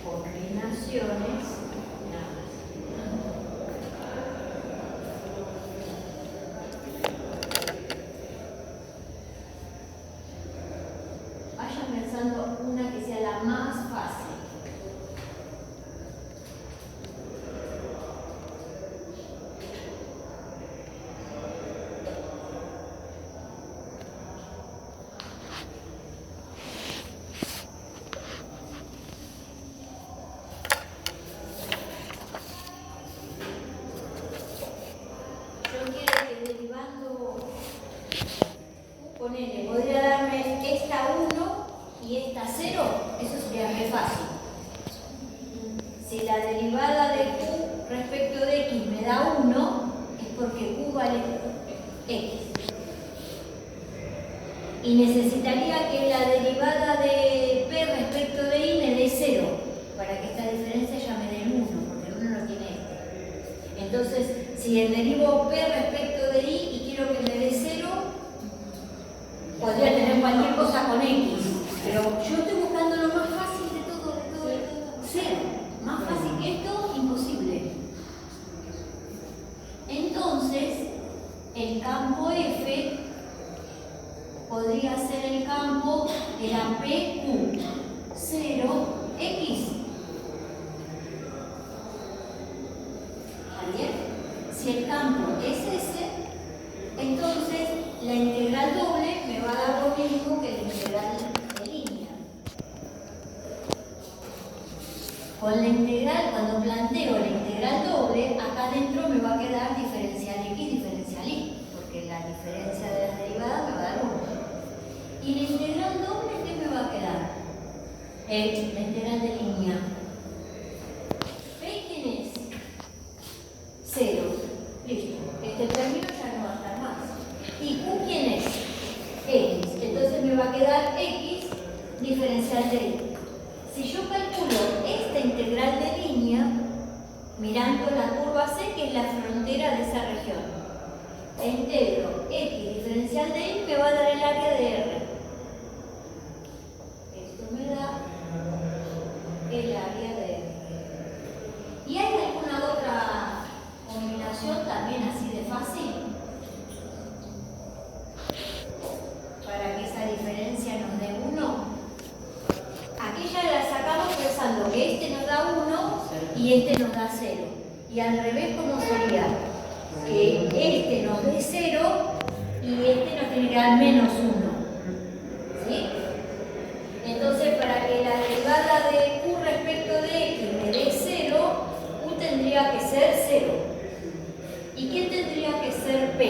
combinaciones. Vayan pensando una que sea la más fácil. Yo quiero que derivando, ponele, podría darme esta 1 y esta 0, eso sería muy fácil. Si la derivada de Q respecto de X me da 1, es porque Q vale X. Y necesitaría que la derivada de P respecto de Y me dé 0, para que esta diferencia ya me dé el 1, porque el 1 no tiene este. Entonces, si derivo P respecto de I y quiero que me dé 0, podría tener cualquier cosa con X, pero yo estoy buscando lo más fácil de todo. 0. Más fácil que esto, imposible. Entonces, el campo F podría ser el campo de la PQ 0X. ¿Bien? Si el campo es ese, entonces la integral doble me va a dar lo mismo que la integral de línea. Con la integral, cuando planteo la integral doble, acá adentro me va a quedar diferencial X, diferencial Y, porque la diferencia de las derivadas me va a dar 1. ¿Y la integral doble qué me va a quedar? La integral de línea. ¿Veis quién es? 0. Listo. Este término ya no va a estar más. ¿Y Q quién es? X. Entonces me va a quedar X diferencial de Y. Si yo calculo esta integral de línea, mirando la curva C, que es la frontera de esa región, e integro X diferencial de Y, me va a dar el área de R. Esto me da el área de R. ¿Y hay alguna otra combinación también así de fácil? Para que esa diferencia nos dé 1. Aquí ya la sacamos pensando que este nos da 1 y este nos da 0. Y al revés, ¿cómo sería? Que este nos dé 0 y este nos tiene que dar menos 1. ¿Sí? Entonces, para que la derivada de Q respecto de X me dé 0, Q tendría que ser 0. ¿Y qué tendría que ser P?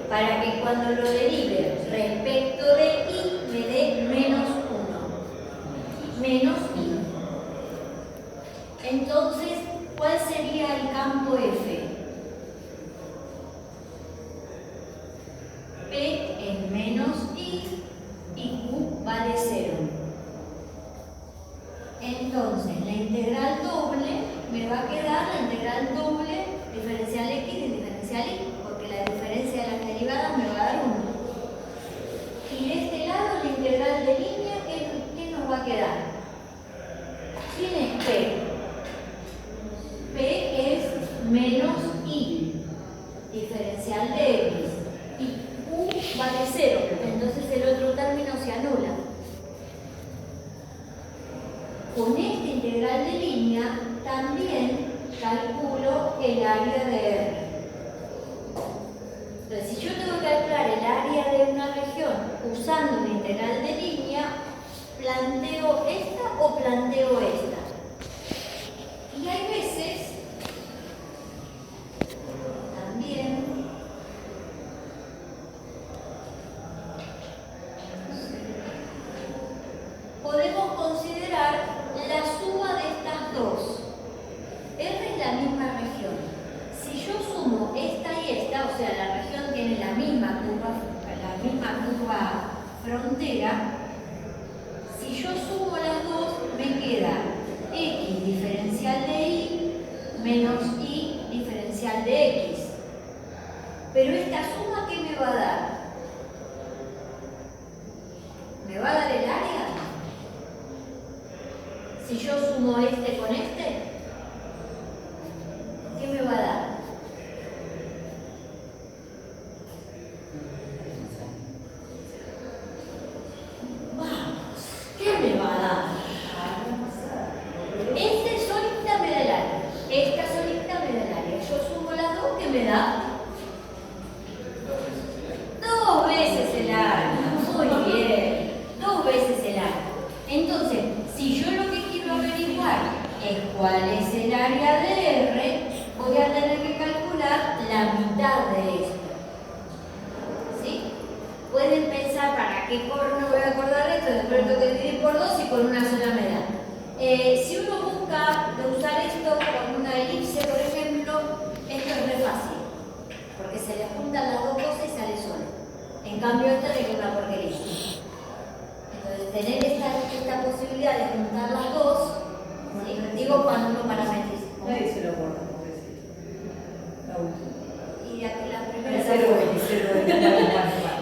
Para que cuando lo derive respecto de I me dé menos 1. Menos I. Entonces, ¿cuál sería el campo F? P es menos I y Q vale 0. Entonces, la integral doble me va a quedar la integral doble diferencial X y diferencial Y, porque la diferencia de las derivadas me va a dar 1. Y de este lado, la integral de línea, ¿qué nos va a quedar? ¿Quién es P? P es menos I, diferencial de X, y Q vale 0, entonces el otro término se anula. Con esta integral de línea también calculo el área de R. Entonces, si yo tengo que calcular el área de una región usando una integral de línea, ¿planteo esta o planteo esta? Y hay veces también podemos considerar la suma de estas dos. R es la misma región. Si yo sumo esta y esta, o sea, la región tiene la misma curva frontera, si yo sumo las dos, me queda X diferencial de Y menos Y diferencial de X. Pero esta suma, ¿qué me va a dar? ¿Me va a dar el área? Si yo sumo este con este, ¿qué me va a dar? ¿Qué me va a dar? Este solita me da el área. Esta solita me da el área. Yo sumo las dos, ¿qué me da? 2 veces el área. Muy bien. 2 veces el área. Entonces, si yo lo que quiero averiguar es cuál es el área de R, voy a tener que calcular la mitad de esto. ¿Sí? Pueden pensar, ¿para qué no voy a acordar esto? Después tengo que dividir por 2 y con una sola me da. Si uno busca de usar esto con una elipse, por ejemplo, esto es muy fácil, porque se le juntan las dos cosas y sale solo. En cambio, esta es una porquería. Entonces, tener esta posibilidad de juntar las dos, ¿sí? Digo cuando uno parametriza.
Nadie se lo acuerda, pobrecito. La última.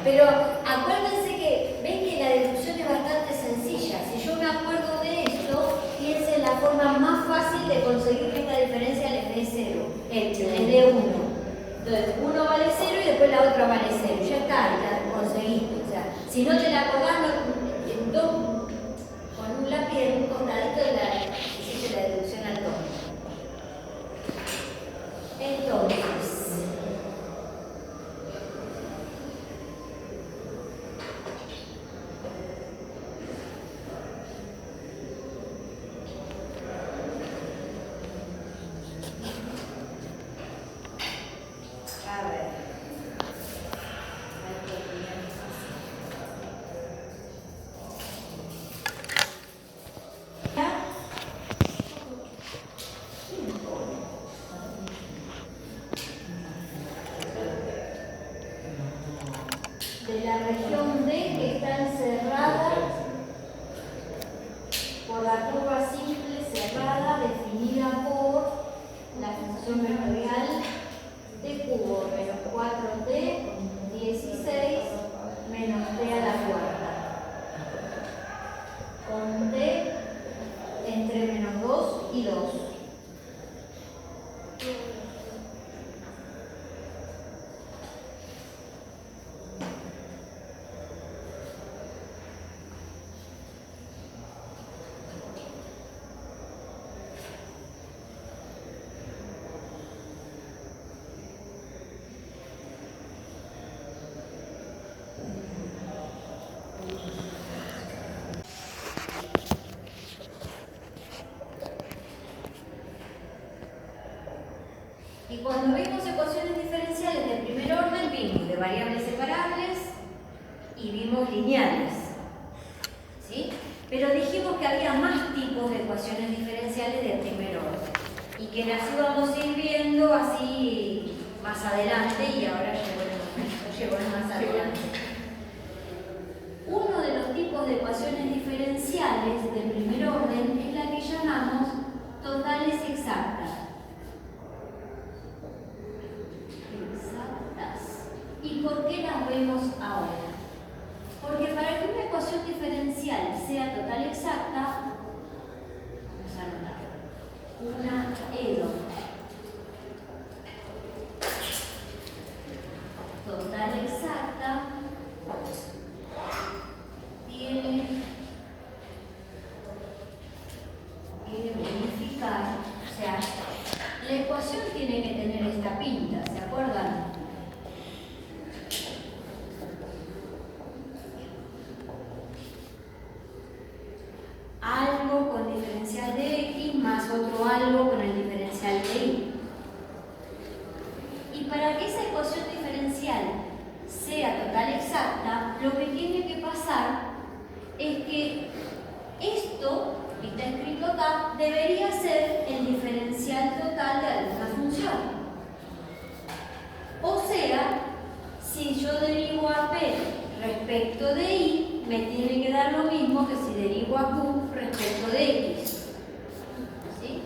Pero acuérdense que ven que la deducción es bastante sencilla. Si yo me acuerdo de esto, piensen la forma más fácil de conseguir que esta diferencia les dé 0, les dé 1. Entonces, uno vale 0 y después la otra vale 0. Ya está, la conseguiste. O sea, si no te la acordás, con un lápiz en un costadito hiciste la deducción al toque. Entonces, a ver. De la región D que está encerrada por la curva simple cerrada definida por la función vectorial d cubo menos 4d 16 menos d a la cuarta, con d entre menos 2 y 2. Y cuando vimos ecuaciones diferenciales de primer orden, vimos de variables separables y vimos lineales, ¿sí? Pero dijimos que había más tipos de ecuaciones diferenciales de primer orden y que las íbamos a ir viendo así más adelante, y ahora llegó el más adelante. Uno de los tipos de ecuaciones diferenciales de primer orden es la que llamamos totales exactas. ¿Y por qué las vemos ahora? Porque para que una ecuación diferencial sea total exacta, vamos a anotar una EDO total exacta tiene que verificar, o sea, la ecuación tiene que tener esta pinta, ¿se acuerdan? Algo con diferencial de x más otro algo con el diferencial de y. Y para que esa ecuación diferencial sea total exacta, lo que tiene que pasar es que esto que está escrito acá debería ser el diferencial total de alguna función. O sea, si yo derivo a p respecto de y, me tiene que dar lo mismo que si derivo a q respecto de x. ¿Sí?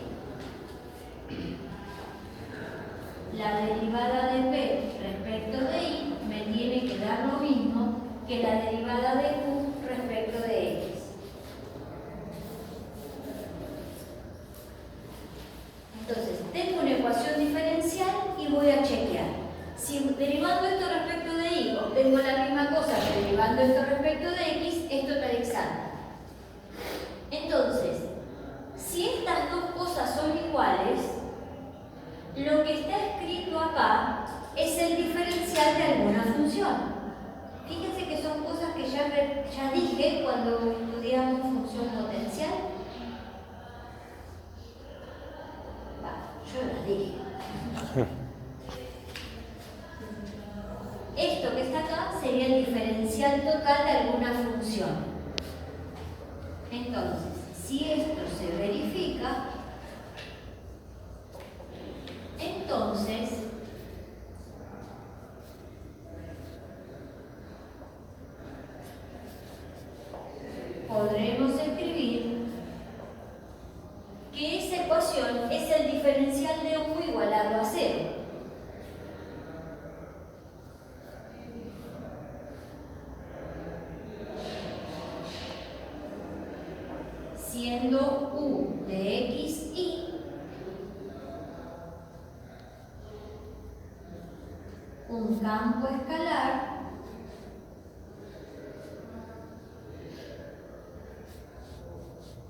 La derivada de p respecto de y me tiene que dar lo mismo que la derivada de q respecto de x. Entonces, tengo una ecuación diferencial y voy a chequear. Si derivando esto respecto de y obtengo la misma cosa que derivando esto respecto de x, es total exacta. Entonces, si estas dos cosas son iguales, lo que está escrito acá es el diferencial de alguna función. Fíjense que son cosas que ya dije cuando estudiamos función potencial. Yo las dije. Esto que está acá sería el diferencial total de alguna función. Entonces, si esto se verifica, entonces podremos escribir que esa ecuación es el diferencial de u igualado a 0. siendo U de X, Y, un campo escalar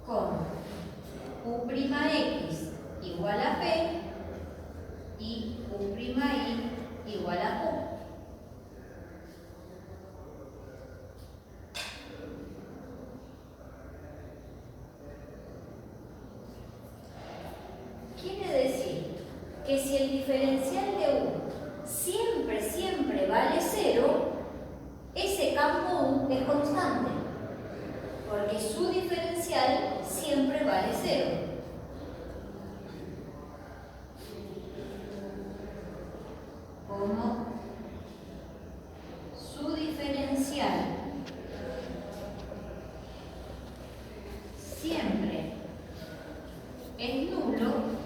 con U'X igual a P y U'I igual a Q. Quiere decir que si el diferencial de U siempre vale 0, ese campo U es constante, porque su diferencial siempre vale 0. Como su diferencial siempre es nulo,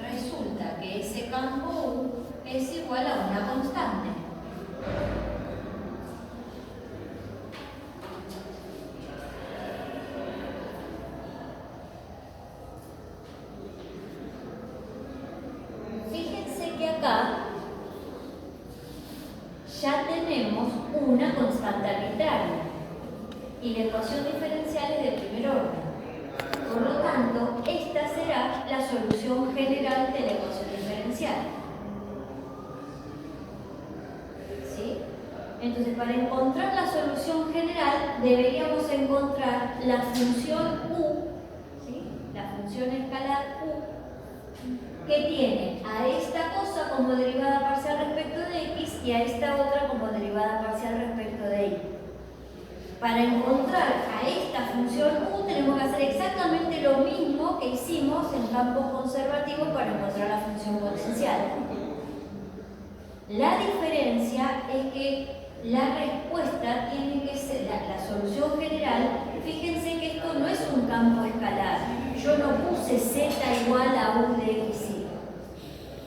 resulta que ese campo U es igual a una constante. Fíjense que acá ya tenemos una constante arbitraria y la ecuación diferencial es de primer orden. Por lo tanto, esta será la solución general de la ecuación diferencial. ¿Sí? Entonces, para encontrar la solución general, deberíamos encontrar la función U, ¿sí? La función escalar U, que tiene a esta cosa como derivada parcial respecto de X y a esta otra como derivada parcial respecto de Y. Para encontrar a esta función U tenemos que hacer exactamente lo mismo que hicimos en campos conservativos para encontrar la función potencial. La diferencia es que la respuesta tiene que ser, la solución general, fíjense que esto no es un campo escalar. Yo no puse Z igual a U de XY.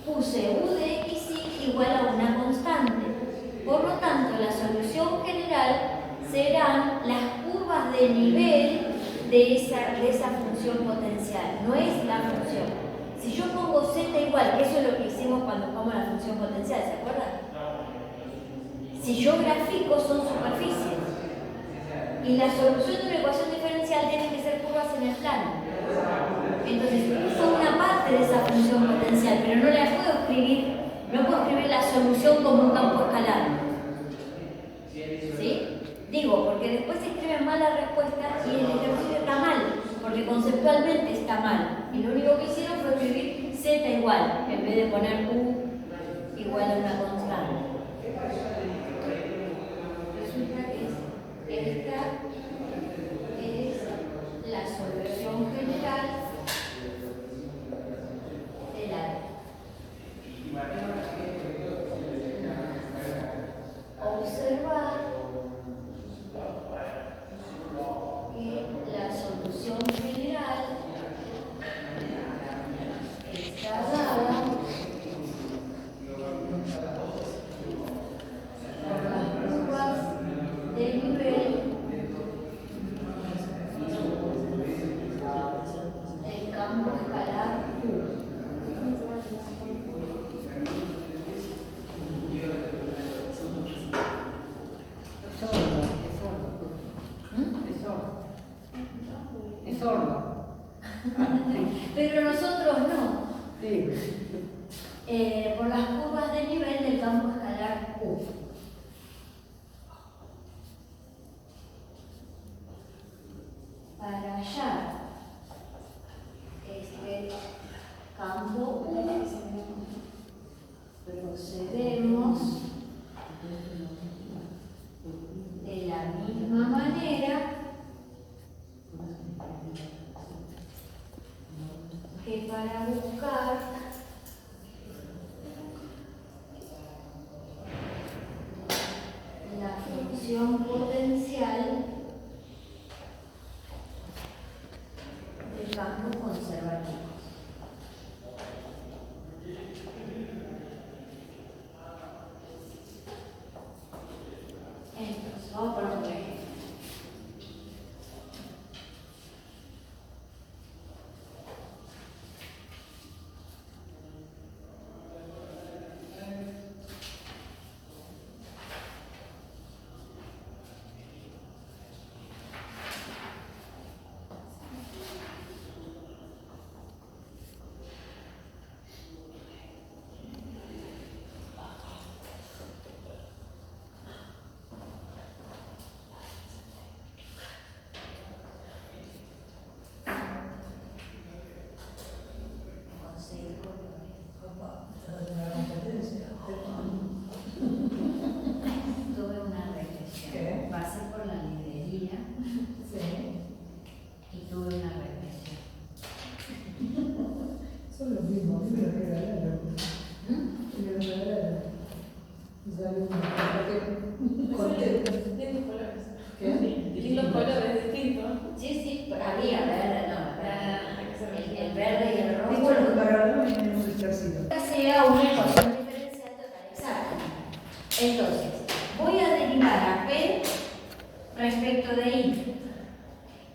Puse U de XY igual a una constante. Por lo tanto, la solución general serán las curvas de nivel de esa función potencial, no es la función. Si yo pongo Z igual, que eso es lo que hicimos cuando jugamos la función potencial, ¿se acuerdan? Si yo grafico son superficies y la solución de una ecuación diferencial tiene que ser curvas en el plano. Entonces, son una parte de esa función potencial, pero no la puedo escribir, no puedo escribir la solución como un campo escalar. ¿Sí? Digo, porque después se escribe mal la respuesta y el ejercicio está mal, porque conceptualmente está mal. Y lo único que hicieron fue escribir Z igual, en vez de poner U igual a una constante. Resulta que esta es la solución general del área. Observar que la solución general está dada por las curvas de nivel del campo escalar U.
Es sordo.
Pero nosotros no.
Sí.
Por las curvas de nivel del campo escalar U. Para hallar este campo U, procedemos de la misma manera que para buscar la función potencial del campo conservativo. Entonces, vamos por otro ejemplo.
Distintos colores.
¿Qué?
Distintos colores distintos.
Sí, sí, había verde, no. El verde y el rojo.
Esto es lo que para hablar en un ejercicio.
Sea una ecuación diferencial total exacta. Entonces, voy a derivar a P respecto de I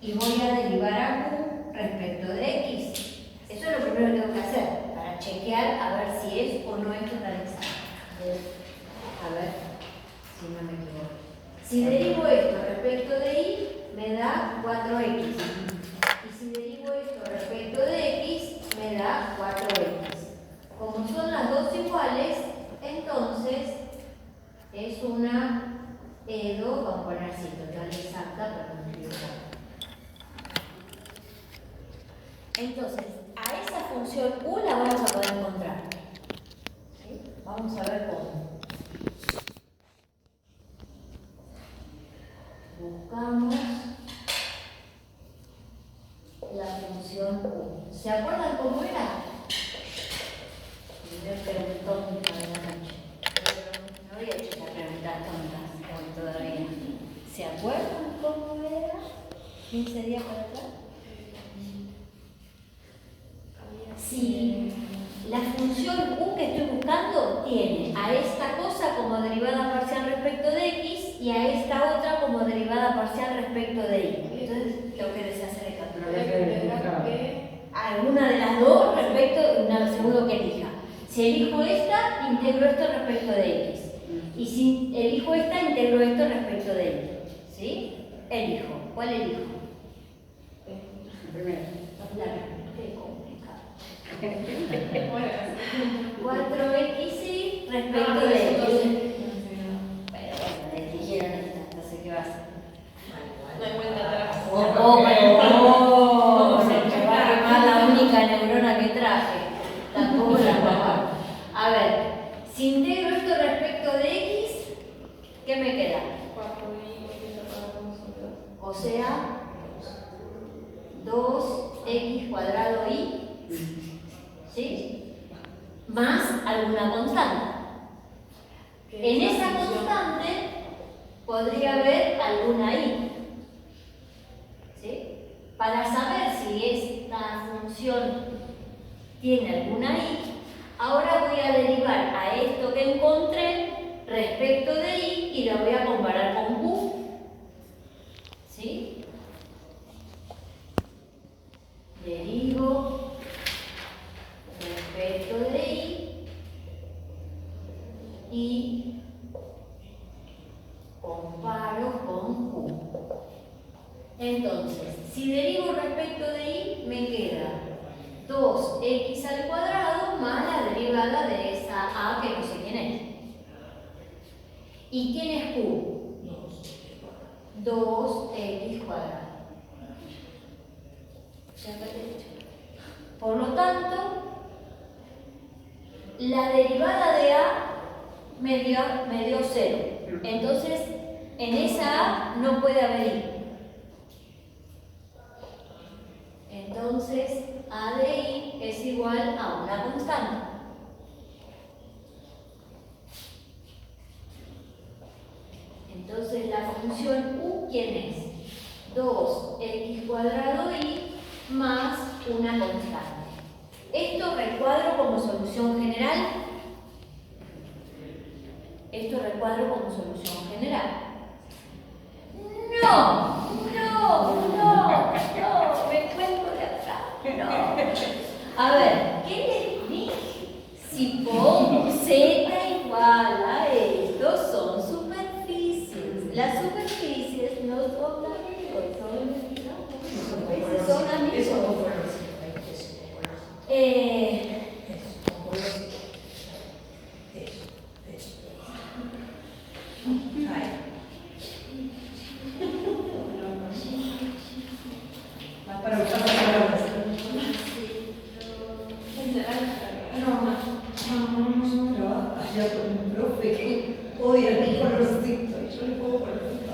y voy a derivar a Q respecto de X. Eso es lo primero que tengo que hacer para chequear a ver si es o no es total exacta. A ver si no me equivoco. Si derivo esto respecto de Y, me da 4X. Y si derivo esto respecto de X, me da 4X. Como son las dos iguales, entonces es una EDO, vamos a poner así, total exacta para simplificar. Entonces, a esa función U la vamos a poder encontrar. ¿Sí? Vamos a ver cómo. Buscamos la función U. ¿Se acuerdan cómo era? Me preguntó a la noche. No había hecho esas preguntas tontas hoy todavía. ¿Se acuerdan cómo era? 15 días para atrás. Si la función U que estoy buscando tiene a esta cosa como derivada parcial respecto de X y a esta otra como derivada parcial respecto de Y. Entonces, lo que les hace recapitular. Alguna de las dos respecto, según lo que elija. Si elijo esta, integro esto respecto de X. Y si elijo esta, integro esto respecto de Y. ¿Sí? Elijo. ¿Cuál elijo?
Primero.
Qué complicado. 4X respecto de X. Pero bueno, eligieron esta, entonces ¿qué va a hacer?
No hay vuelta atrás.
Se me va a quemar la única neurona que traje. Tampoco la papá. A ver, si integro esto respecto de X, ¿qué me queda?
4y
O sea, 2x cuadrado y, ¿sí? Más alguna constante. En esa constante podría haber alguna y. ¿Sí? Para saber si esta función tiene alguna y, ahora voy a derivar a esto que encontré respecto de y y lo voy a comparar con Q. ¿Sí? Derivo respecto de y comparo con Q. Entonces, si derivo respecto de y, me queda 2x al cuadrado más la derivada de esa a que no sé quién es. ¿Y quién es Q? 2x cuadrado. Por lo tanto, la derivada de a me dio 0. Entonces, en esa a no puede haber y. Entonces, a de y es igual a una constante. Entonces, la función u, ¿quién es? 2x cuadrado y más una constante. Esto recuadro como solución general. Esto recuadro como solución general. No, me cuento de atrás. No. A ver, ¿qué les dije? Si pongo z igual a esto, son superficies. Las superficies no son amigos, son amigos.
Para usar las palabras. No, allá con un profe que odia el colorcito y yo le pongo colorcito.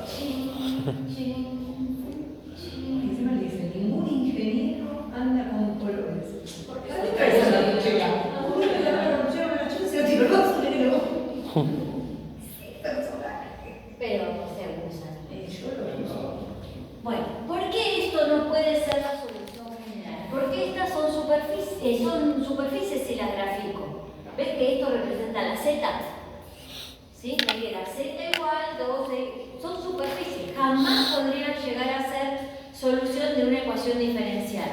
pero se usan.
Yo lo uso.
Bueno, ¿por qué esto no puede ser la solución general? Porque estas son superficies si las grafico. ¿Ves que esto representa la z? ¿Sí? Me queda z igual 2 son superficies. Jamás podrían llegar a ser solución de una ecuación diferencial.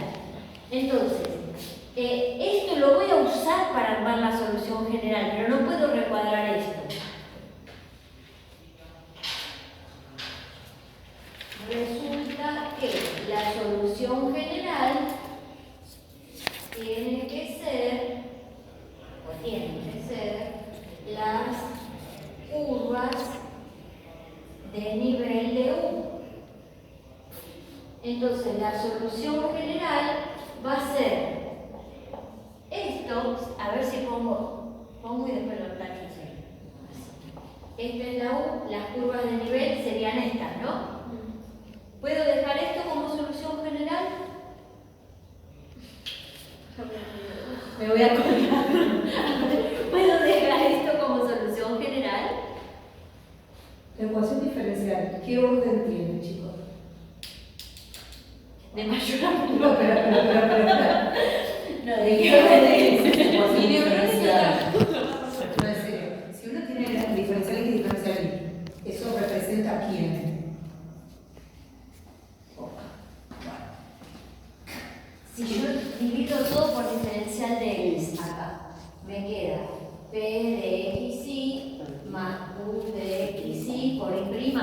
Entonces, esto lo voy a usar para armar la solución general, pero no puedo recuadrar esto. Resulta que la solución general tiene que ser las curvas de nivel de U. Entonces la solución general va a ser esto, a ver si pongo y después lo tacho. Esta es la U, las curvas de nivel serían estas, ¿no? ¿Puedo dejar esto como solución general? Me voy a colgar. ¿Puedo dejar esto como solución general?
La ecuación diferencial, ¿qué orden tiene, chicos?
De mayor a menor.
No, pero.
No, ¿de qué orden es?
Ecuación diferencial. No, en serio. Si uno tiene diferencial X y diferencial Y, ¿eso representa a quién?
Si yo divido todo por diferencial de x acá, me queda p de xy más q de xy por y'.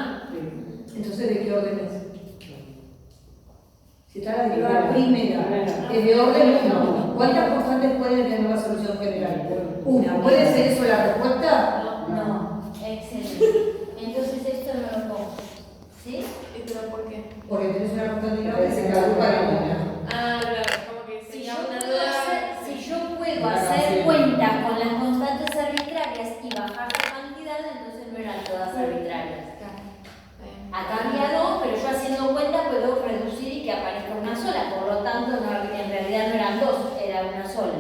Entonces, ¿de qué orden es? Si está la derivada primera, es de orden 1. ¿Cuántas constantes puede tener la solución general? Una. ¿Puede ser eso la respuesta?
No, excelente. Entonces esto no lo pongo. ¿Sí?
¿Pero por qué?
Porque tenés una constante que se caduca en una.
Ah, claro, como que
Si
sería
yo,
una
puedo
duda.
si yo puedo hacer cuentas con las constantes arbitrarias y bajar la cantidad, entonces no eran todas arbitrarias. Acá había 2, pero yo haciendo cuenta puedo reducir y que aparezca una sola, por lo tanto en realidad no eran 2, era una sola.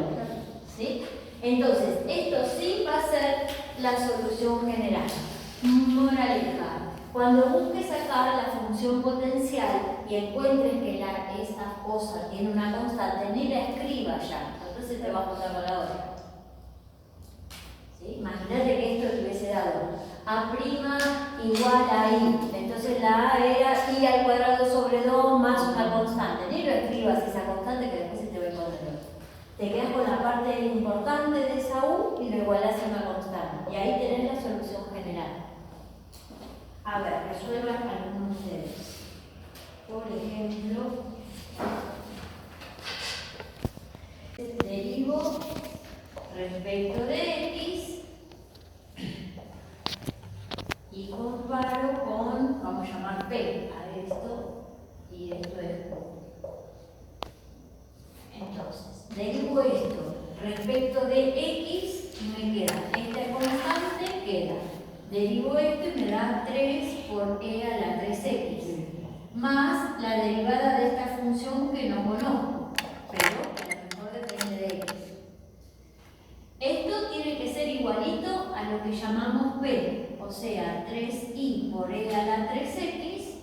¿Sí? Entonces, esto sí va a ser la solución general. Moraleja. Cuando busques sacar la función potencial y encuentres que esta cosa tiene una constante, ni la escribas ya, entonces te va a juntar con la otra. ¿Sí? Imagínate que esto te hubiese dado A' igual a I, entonces la A era I al cuadrado sobre 2 más una constante, ni lo escribas esa constante que después se te va a encontrar. Te quedas con la parte importante de esa U y lo igualas a una constante, y ahí tenés la solución general. A ver, resuelvan algunos de ustedes. Por ejemplo, derivo respecto de X y comparo con, vamos a llamar P a esto, y esto es Q. Entonces, derivo esto respecto de X, me queda esta constante, queda. Derivo esto y me da 3 por e a la 3x, más la derivada de esta función que no conozco, pero que a lo mejor depende de x. Esto tiene que ser igualito a lo que llamamos p, o sea, 3i por e a la 3x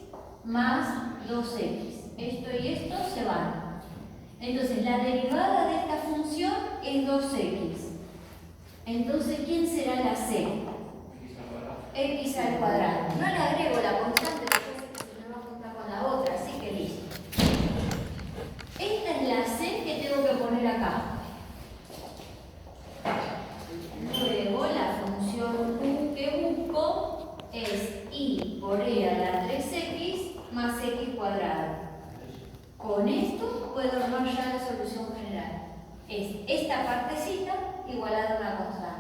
más 2x. Esto y esto se van. Entonces, la derivada de esta función es 2x. Entonces, ¿quién será la c? X al cuadrado. No le agrego la constante porque se me va a juntar con la otra, así que listo. Esta es la c que tengo que poner acá. Luego la función u que busco es i por e a la 3x más x cuadrado. Con esto puedo armar ya la solución general. Es esta partecita igualada a una constante.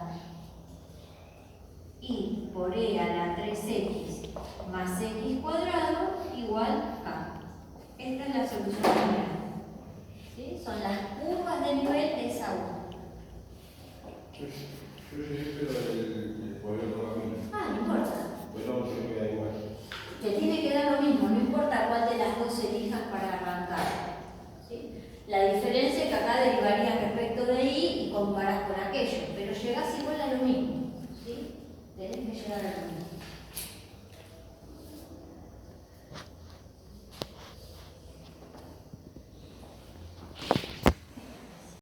I por e a la 3x más x cuadrado igual a. Esta es la solución general. ¿Sí? Son las curvas de nivel de esa U.
Yo llegué, pero el pueblo no camina.
Ah, no importa.
Pero se me da igual.
Te tiene que dar lo mismo, no importa cuál de las dos elijas para arrancar. ¿Sí? La diferencia es que acá derivarías respecto de i y comparas con aquello, pero llegás igual a lo mismo. ¿Sí? Tenés que llegar a lo mismo.